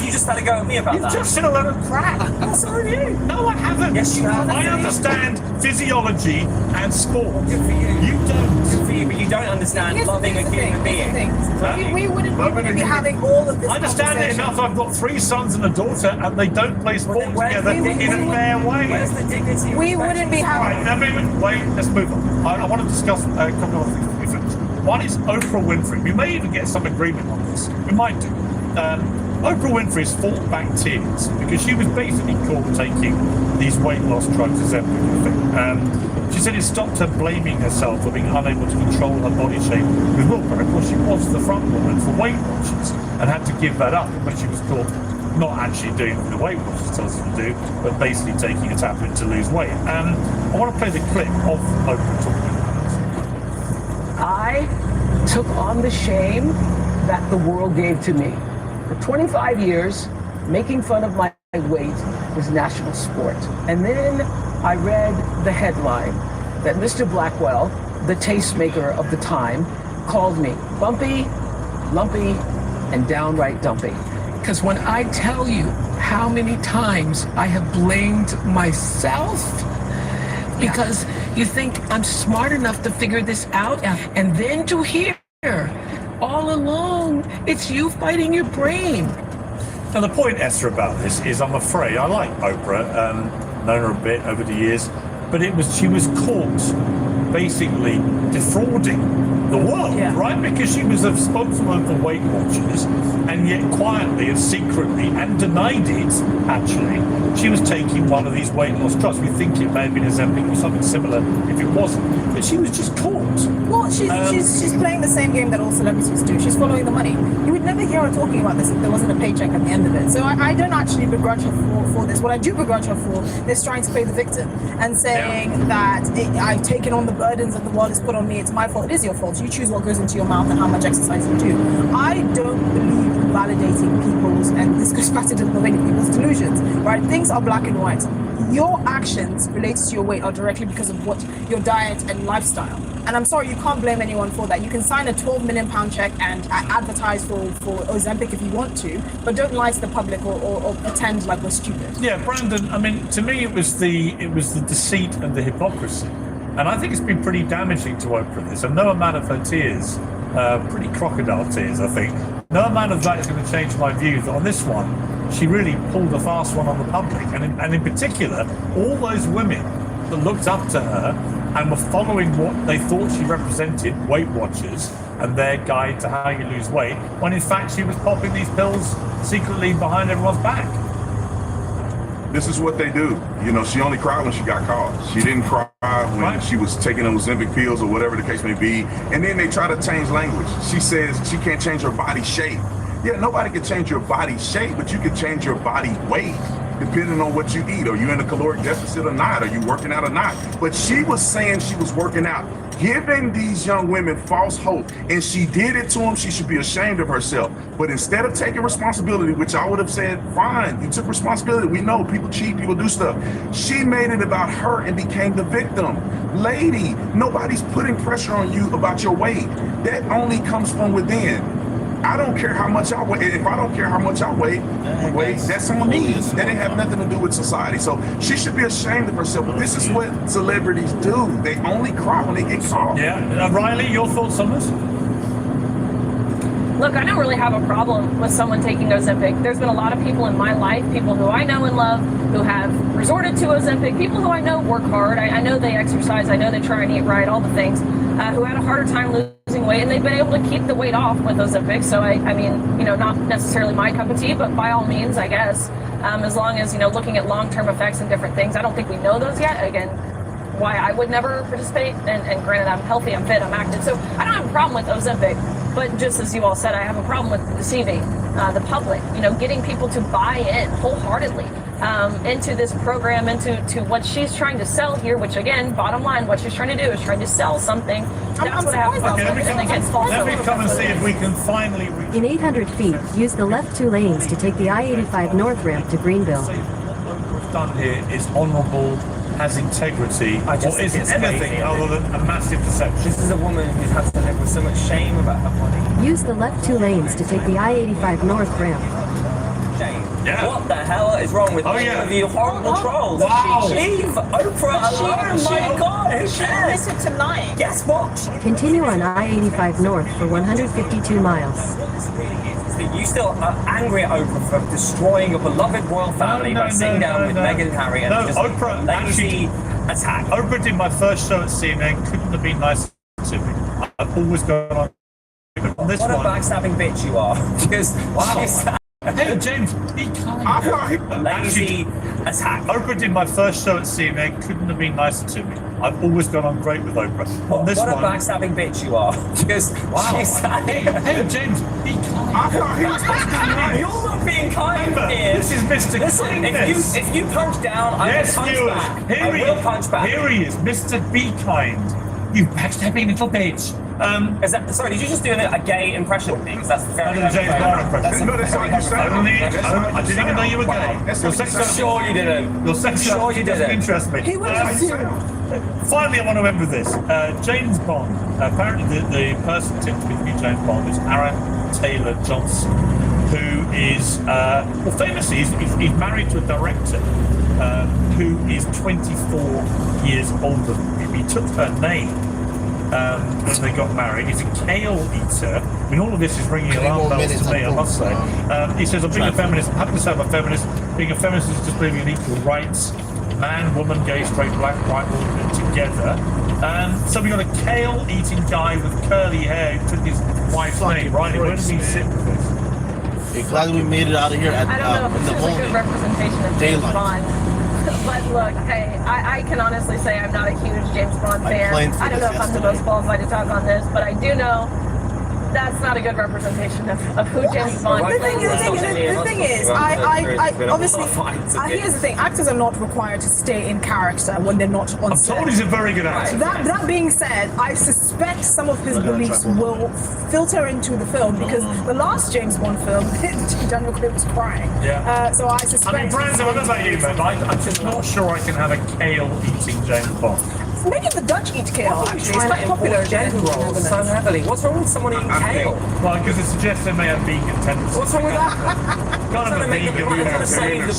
You just had a go at me about You've that. just said a load of crap. That's on you. No, I haven't. Yes, you have. I understand physiology and sport. Good for you. You don't. Good for you, but you don't understand loving a human being. We wouldn't be having all of this. I understand it enough. I've got 3 sons and a daughter, and they don't play sport together in a fair way. Where's the dignity? We wouldn't be having. All right, wait, let's move on. I want to discuss a couple of things before we finish. One is Oprah Winfrey. We may even get some agreement on this. We might do. Oprah Winfrey's fought back tears because she was basically caught taking these weight loss drugs, Ozempic, I think. She said it stopped her blaming herself for being unable to control her body shape with willpower. Of course, she was the front woman for Weight Watchers and had to give that up when she was caught not actually doing what the Weight Watchers tells her to do, but basically taking a tablet to lose weight. I want to play the clip of Oprah talking about this. I took on the shame that the world gave to me. For 25 years, making fun of my weight was national sport. And then I read the headline that Mr. Blackwell, the tastemaker of the time, called me bumpy, lumpy, and downright dumpy. Because when I tell you how many times I have blamed myself, because you think I'm smart enough to figure this out, and then to hear all along, it's you fighting your brain. Now the point, Esther, about this is I'm afraid I like Oprah, known her a bit over the years, but she was caught basically defrauding the world, right? Because she was a spokeswoman for Weight Watchers, and yet quietly and secretly, and denied it, actually, she was taking one of these weight loss drugs. We think it may have been Ozempic or something similar if it wasn't, but she was just caught. Well, she's playing the same game that all celebrities do. She's following the money. You would never hear her talking about this if there wasn't a paycheck at the end of it. So I don't actually begrudge her for this. What I do begrudge her for is trying to play the victim and saying that I've taken on the burdens that the world has put on me. It's my fault. It is your fault. You choose what goes into your mouth and how much exercise you do. I don't believe in validating people's, and this goes back to many people's delusions, right? Things are black and white. Your actions related to your weight are directly because of what your diet and lifestyle. And I'm sorry, you can't blame anyone for that. You can sign a £12 million check and advertise for Ozempic if you want to, but don't lie to the public or pretend like we're stupid. Yeah, Brandon, I mean, to me it was the deceit and the hypocrisy. And I think it's been pretty damaging to Oprah, this. And no amount of her tears, pretty crocodile tears, I think, no amount of that is going to change my view that on this one, she really pulled a fast one on the public. And in particular, all those women that looked up to her and were following what they thought she represented, Weight Watchers, and their guide to how you lose weight, when in fact she was popping these pills secretly behind everyone's back. This is what they do. You know, she only cried when she got caught. She didn't cry when she was taking those Ozempic pills or whatever the case may be. And then they try to change language. She says she can't change her body shape. Yeah, nobody can change your body shape, but you can change your body weight depending on what you eat. Are you in a caloric deficit or not? Are you working out or not? But she was saying she was working out, giving these young women false hope, and she did it to them. She should be ashamed of herself. But instead of taking responsibility, which I would have said, fine, you took responsibility. We know people cheat, people do stuff. She made it about her and became the victim. Lady, nobody's putting pressure on you about your weight. That only comes from within. I don't care how much I weigh. If I don't care how much I weigh, that's on me. That didn't have nothing to do with society. So she should be ashamed of herself. But this is what celebrities do. They only cry when they get caught. Yeah. Riley, your thoughts on this? Look, I don't really have a problem with someone taking Ozempic. There's been a lot of people in my life, people who I know and love, who have resorted to Ozempic, people who I know work hard. I know they exercise. I know they try and eat right, all the things, who had a harder time losing weight, and they've been able to keep the weight off with Ozempic. So, I mean, not necessarily my cup of tea, but by all means, I guess, as long as, looking at long-term effects and different things. I don't think we know those yet. Again, why I would never participate, and granted, I'm healthy, I'm fit, I'm active, so I don't have a problem with Ozempic. But just as you all said, I have a problem with deceiving the public, getting people to buy in wholeheartedly into this program, into what she's trying to sell here, which again, bottom line, what she's trying to do is trying to sell something. That's what I have a problem with. Let me come and see if we can finally reach. In 800 feet, use the left 2 lanes to take the I-85 North ramp to Greenville. What we've done here is honourable, has integrity, or isn't anything other than a massive deception. This is a woman who's had to live with so much shame about her body. Use the left 2 lanes to take the I-85 North ramp. Yeah. What the hell is wrong with all of you horrible trolls? Wow. Leave Oprah alone, my God, who cares? Listen to lying. Guess what? Continue on I-85 North for 152 miles. You still are angry at Oprah for destroying your beloved royal family by sitting down with Meghan and Harry and just Oprah lazy attack. Oprah did my first show at CNN, couldn't have been nicer to me. I've always gone on this what one. a backstabbing bitch you are. Because Hey, James, be kind. Lazy attack. Oprah did my first show at CNN, couldn't have been nicer to me. I've always gone on great with Oprah. On this what one, a backstabbing bitch you are. Because Hey, James, be kind. You're not being kind here. This is Mr. Listen, Kindness. if you punch down, I will punch back. I will punch back. Here he is, Mr. Be Kind. You backstabbing little bitch. Sorry, did you just do a gay impression of me? Because that's the James Bond impression. I didn't even know you were gay. Sure you didn't. Your sex doesn't interest me. Finally, I want to end with this. James Bond. Apparently, the person tipped to be James Bond is Aaron Taylor Johnson, who is famously he's married to a director who is 24 years older than him. He took her name when they got married. He's a kale eater. I mean, all of this is ringing alarm bells to me, I must say. He says, I'm being a feminist. I'm happy to say I'm a feminist. Being a feminist is just believing in equal rights. Man, woman, gay, straight, black, white, all together. So we got a kale eating guy with curly hair who took his wife's name. Right, where does he sit with this? Glad we made it out of here at I don't know if this is a good representation of James Bond. But look, hey, I can honestly say I'm not a huge James Bond fan. I don't know if I'm the most qualified to talk on this, but I do know that's not a good representation of who James Bond is. The thing is, I obviously, here's the thing, actors are not required to stay in character when they're not on set. I'm told he's a very good actor. That being said, I suspect some of his beliefs will filter into the film because the last James Bond film, Daniel Craig was crying. Yeah. So I suspect... I mean, Brando, I don't know about you, but I'm just not sure I can have a kale-eating James Bond. Maybe the Dutch eat kale, actually. It's quite popular in gender roles so heavily. What's wrong with someone eating kale? Well, because it suggests they may have vegan tendencies. What's wrong with that? Kind of a vegan. Save the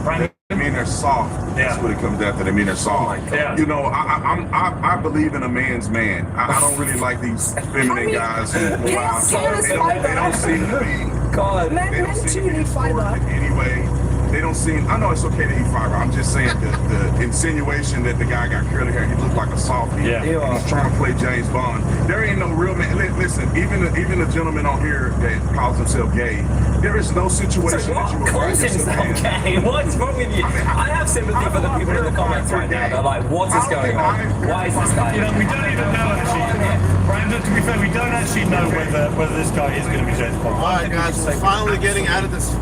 planet. I mean, they're soft. That's what it comes down to. I mean, they're soft. You know, I believe in a man's man. I don't really like these feminine guys who they don't seem to be. God, men too need fiber. Anyway. They don't seem, I know it's okay to eat fiber. I'm just saying the insinuation that the guy got curly hair, he looked like a softie. Yeah. He's trying to play James Bond. There ain't no real man. Listen, even the gentleman on here that calls himself gay, there is no situation that you would find yourself gay. What's wrong with you? I have sympathy for the people in the comments right now. They're like, what is going on? Why is this guy? You know, we don't even know actually. Brandon, to be fair, we don't actually know whether this guy is going to be James Bond. All right, guys, we're finally getting out of this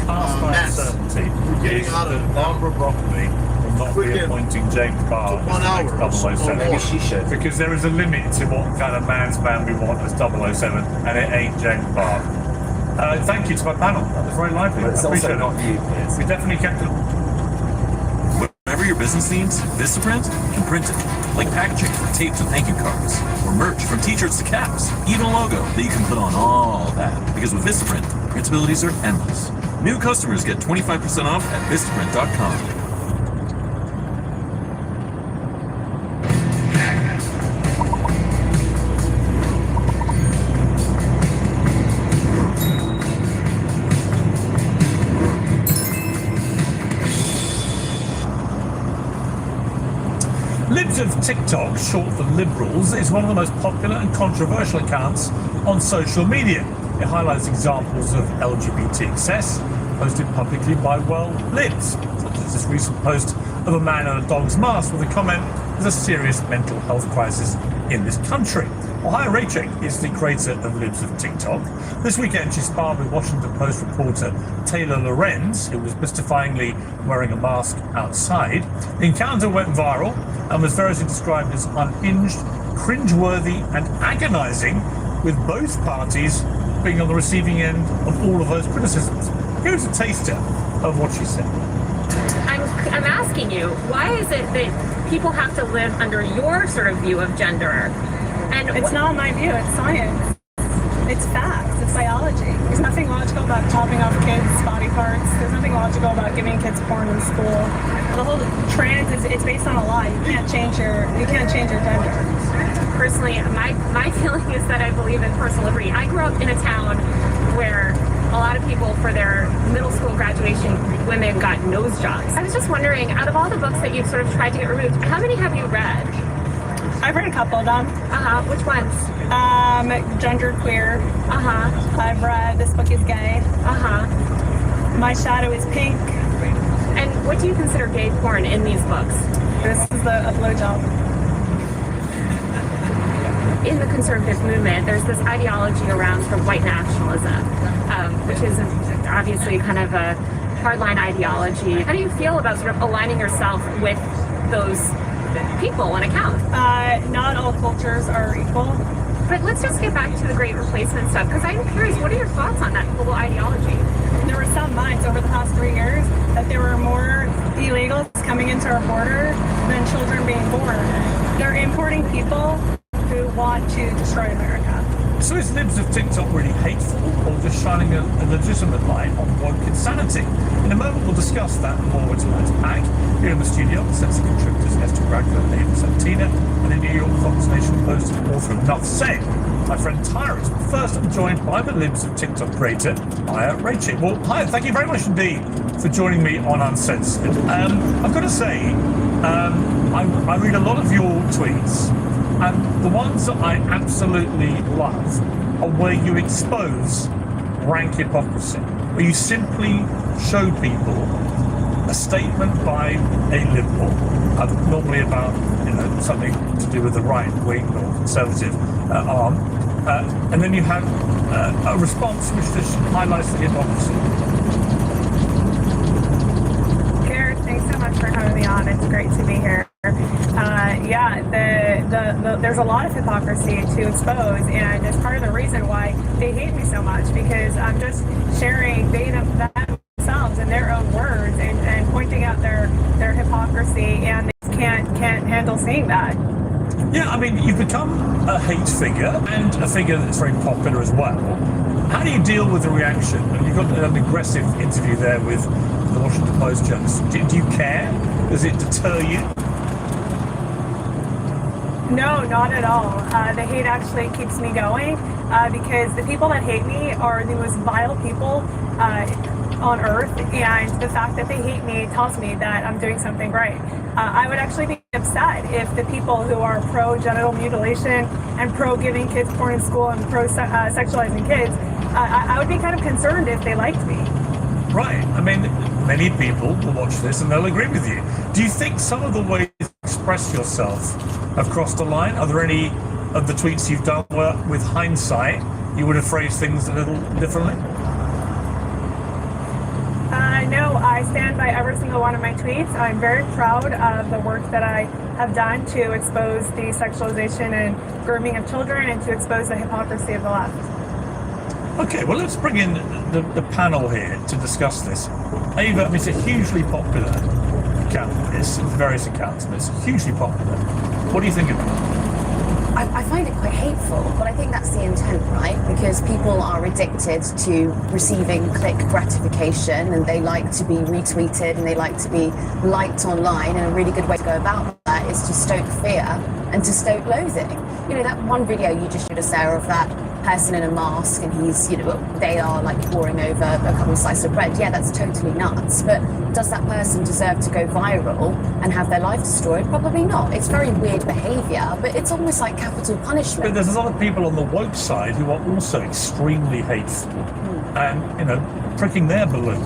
mess. Getting out of Barbara Broccoli will not be appointing James Bond as 007. Maybe she should. Because there is a limit to what kind of man's man we want as 007, and it ain't James Bond. Thank you to my panel. That was very lively. But it's also not you. We definitely kept it. Whatever your business needs, Vistaprint can print it. like packaging for tape to thank you cards, or merch from t-shirts to caps, even a logo that you can put on all that. Because with Vistaprint, printabilities are endless. New customers get 25% off at Vistaprint.com. Libs of TikTok, short for liberals, is one of the most popular and controversial accounts on social media. It highlights examples of LGBT excess posted publicly by, well, libs, such as this recent post of a man in a dog's mask with a comment, "There's a serious mental health crisis in this country." Ohio Rachel is the creator of Libs of TikTok. This weekend she sparred with Washington Post reporter Taylor Lorenz, who was mystifyingly wearing a mask outside. The encounter went viral and was variously described as unhinged, cringeworthy and agonizing, with both parties being on the receiving end of all of those criticisms. Here's a taster of what she said. I'm asking you, why is it that people have to live under your sort of view of gender? And It's not my view, it's science. It's facts, it's biology. There's nothing logical about chopping off kids' body parts. There's nothing logical about giving kids porn in school. The whole trans is it's based on a lie. You can't change your gender. Personally, my feeling is that I believe in personal liberty. I grew up in a town where a lot of people, for their middle school graduation, women got nose jobs. I was just wondering, out of all the books that you've sort of tried to get removed, how many have you read? I've read a couple of them. Which ones? Genderqueer. I've read This Book is Gay. My Shadow is Pink. And what do you consider gay porn in these books? This is a blowjob. In the conservative movement, there's this ideology around sort of white nationalism, which is obviously kind of a hardline ideology. How do you feel about sort of aligning yourself with those people on account? Not all cultures are equal. But let's just get back to the Great Replacement stuff, because I'm curious, what are your thoughts on that whole ideology? There were some months over the past 3 years that there were more illegals coming into our border than children being born. They're importing people who want to destroy America. So is Libs of TikTok really hateful, or just shining a legitimate light on woke insanity? In a moment we'll discuss that and more with tonight's pack. Here in the studio, the Sensor contributors Esther Bradford, Aiden Santina, and in New York Fox Nation Post author Enough Said, my friend Tyra. First, I'm joined by the Libs of TikTok creator, Ohio Rachel. Well, hi, thank you very much indeed for joining me on Uncensored. I've got to say, I read a lot of your tweets, and the ones that I absolutely love are where you expose rank hypocrisy, where you simply show people a statement by a liberal, normally about something to do with the right wing or conservative arm, and then you have a response which just highlights the hypocrisy. Garrett, thanks so much for having me on. It's great to be here. There's a lot of hypocrisy to expose, and it's part of the reason why they hate me so much, because I'm just sharing themselves in their own words and pointing out their hypocrisy, and they can't handle seeing that. Yeah, I mean, you've become a hate figure, and a figure that's very popular as well. How do you deal with the reaction? And you've got an aggressive interview there with the Washington Post journalist. Do you care? Does it deter you? No, not at all. The hate actually keeps me going because the people that hate me are the most vile people on earth, and the fact that they hate me tells me that I'm doing something right. I would actually be upset if the people who are pro-genital mutilation and pro-giving kids porn in school and pro-sexualizing kids, I would be kind of concerned if they liked me. Right. I mean, many people will watch this and they'll agree with you. Do you think some of the ways you express yourself have crossed the line? Are there any of the tweets you've done where, with hindsight, you would have phrased things a little differently? No, I stand by every single one of my tweets. I'm very proud of the work that I have done to expose the sexualization and grooming of children and to expose the hypocrisy of the left. Okay, well, let's bring in the panel here to discuss this. Ava, I mean, it's a hugely popular account, this, various accounts, but it's hugely popular. What do you think of it? I find it quite hateful, but I think that's the intent, right? Because people are addicted to receiving click gratification, and they like to be retweeted and they like to be liked online, and a really good way to go about that is to stoke fear and to stoke loathing. You know, that one video you just showed us, Sarah, of that person in a mask, and he's, you know, they are like poring over a couple of slices of bread. Yeah, that's totally nuts. But does that person deserve to go viral and have their life destroyed? Probably not. It's very weird behaviour, but it's almost like capital punishment. But there's a lot of people on the woke side who are also extremely hateful, and, you know, pricking their balloon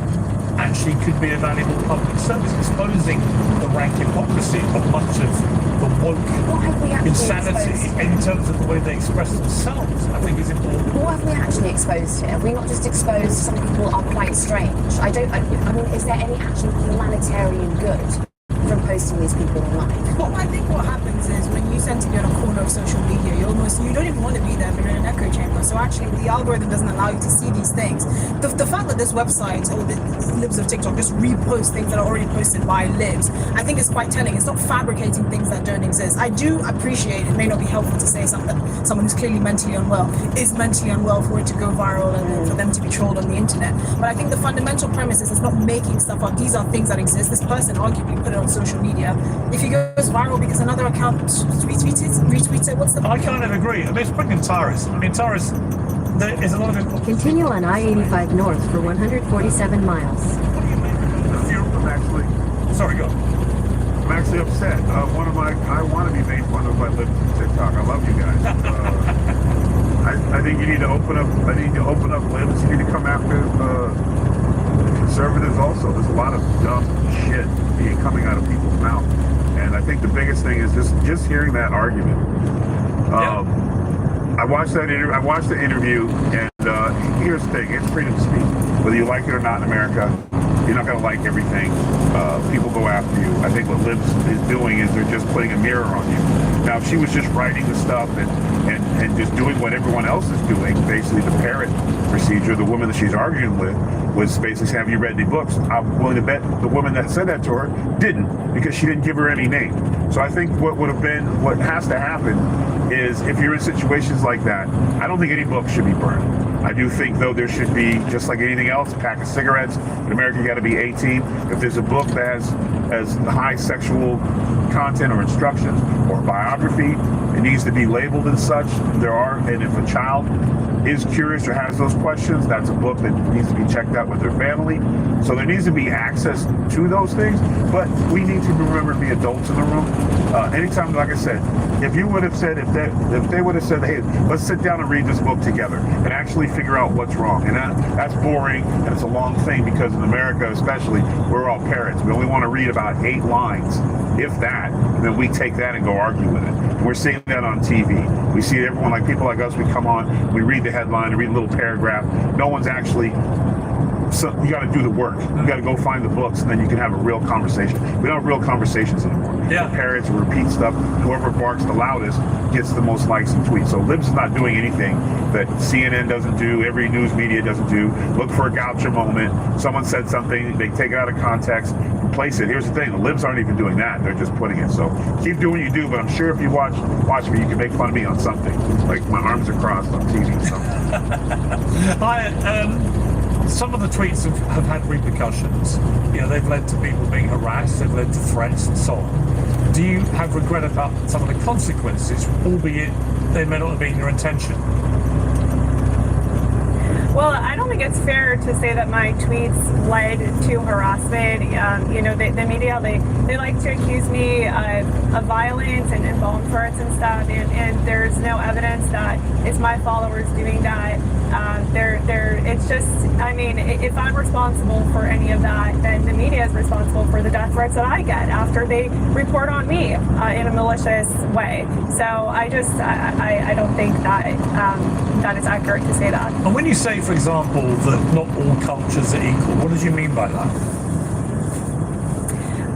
actually could be a valuable public service, exposing the rank hypocrisy of much of the woke insanity in terms of the way they express themselves. I think is important. What have we actually exposed here? Have we not just exposed some people are quite strange? I mean, is there any actual humanitarian good from posting these people online? Well, I think what happens is when you tend to be on a corner of social media, you don't even want to be there, but you're in an echo chamber. So actually the algorithm doesn't allow you to see these things. The fact that this website or the Libs of TikTok just repost things that are already posted by Libs, I think is quite telling. It's not fabricating things that don't exist. I do appreciate it may not be helpful to say something. Someone who's clearly mentally unwell is mentally unwell for it to go viral and for them to be trolled on the internet. But I think the fundamental premise is it's not making stuff up. These are things that exist. This person arguably put it on social media. If he goes viral because another account retweets it, what's the point? I kind of agree. I mean, it's bringing Taurus. I mean, Taurus, there is a lot of it. Continue on I-85 north for 147 miles. I'm actually. Sorry, go. I'm actually upset. I want to be made fun of by Libs on TikTok. I love you guys. I think you need to open up. I need to open up Libs. You need to come after conservatives also. There's a lot of dumb shit coming out of people's mouth, and I think the biggest thing is just hearing that argument. I watched that interview. I watched the interview, and here's the thing: it's freedom to speak. Whether you like it or not in America, you're not going to like everything. People go after you. I think what Libs is doing is they're just putting a mirror on you. Now, if she was just writing the stuff and just doing what everyone else is doing, basically the parrot procedure, the woman that she's arguing with was basically saying, have you read any books? I'm willing to bet the woman that said that to her didn't, because she didn't give her any name. So I think what has to happen is, if you're in situations like that, I don't think any book should be burned. I do think, though, there should be, just like anything else, a pack of cigarettes. In America, you got to be 18. If there's a book that has high sexual content or instructions or biography, it needs to be labeled as such. And if a child is curious or has those questions, that's a book that needs to be checked out with their family. So there needs to be access to those things, but we need to remember to be adults in the room. Anytime, like I said, if you would have said, if they would have said, hey, let's sit down and read this book together and actually figure out what's wrong. And that's boring, and it's a long thing, because in America especially, we're all parrots. We only want to read about 8 lines, if that, and then we take that and go argue with it. And we're seeing that on TV. We see everyone, like people like us, we come on, we read the headline, we read a little paragraph. No one's actually... So you got to do the work. You got to go find the books, and then you can have a real conversation. We don't have real conversations anymore. Yeah. The parrots repeat stuff. Whoever barks the loudest gets the most likes and tweets. So Libs is not doing anything that CNN doesn't do, every news media doesn't do. Look for a gotcha moment. Someone said something, they take it out of context, replace it. Here's the thing: the Libs aren't even doing that. They're just putting it. So keep doing what you do. But I'm sure if you watch me, you can make fun of me on something. Like my arms are crossed on TV or something. Some of the tweets have had repercussions. You know, they've led to people being harassed, they've led to threats and so on. Do you have regret about some of the consequences, albeit they may not have been your intention? Well, I don't think it's fair to say that my tweets led to harassment. You know, the media, they like to accuse me of violence and bone threats and stuff, and there's no evidence that it's my followers doing that. It's just, I mean, if I'm responsible for any of that, then the media is responsible for the death threats that I get after they report on me in a malicious way. So I don't think that that it's accurate to say that. And when you say, for example, that not all cultures are equal, what did you mean by that?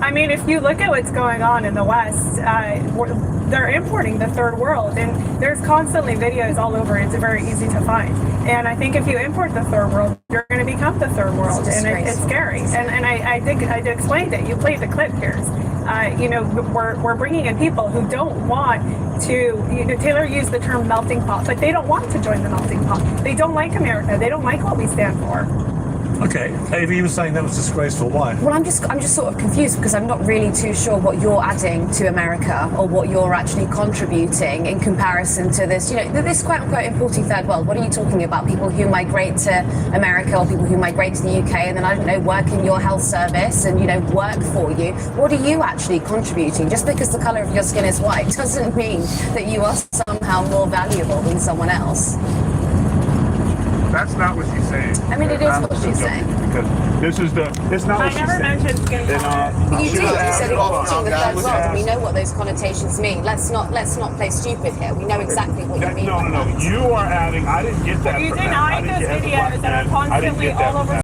I mean, if you look at what's going on in the West, they're importing the third world, and there's constantly videos all over. It's very easy to find. And I think if you import the third world, you're going to become the third world, and it's scary. And I think I explained it. You played the clip here. we're bringing in people who don't want to. Taylor used the term melting pot, but they don't want to join the melting pot. They don't like America. They don't like what we stand for. Okay, Ava, you were saying that was disgraceful. Why? Well, I'm just sort of confused because I'm not really too sure what you're adding to America or what you're actually contributing in comparison to this, this quote unquote importing third world. What are you talking about? People who migrate to America or people who migrate to the UK and then, I don't know, work in your health service and, work for you. What are you actually contributing? Just because the colour of your skin is white doesn't mean that you are somehow more valuable than someone else. That's not what she's saying. I mean, it is what she's saying. Because it's not what she's saying. I never mentioned skin color. You did. You said importing the third world, and we know what those connotations mean. Let's not play stupid here. We know exactly what you mean. No. You are adding. I didn't get that. You from deny that. those videos that are constantly all over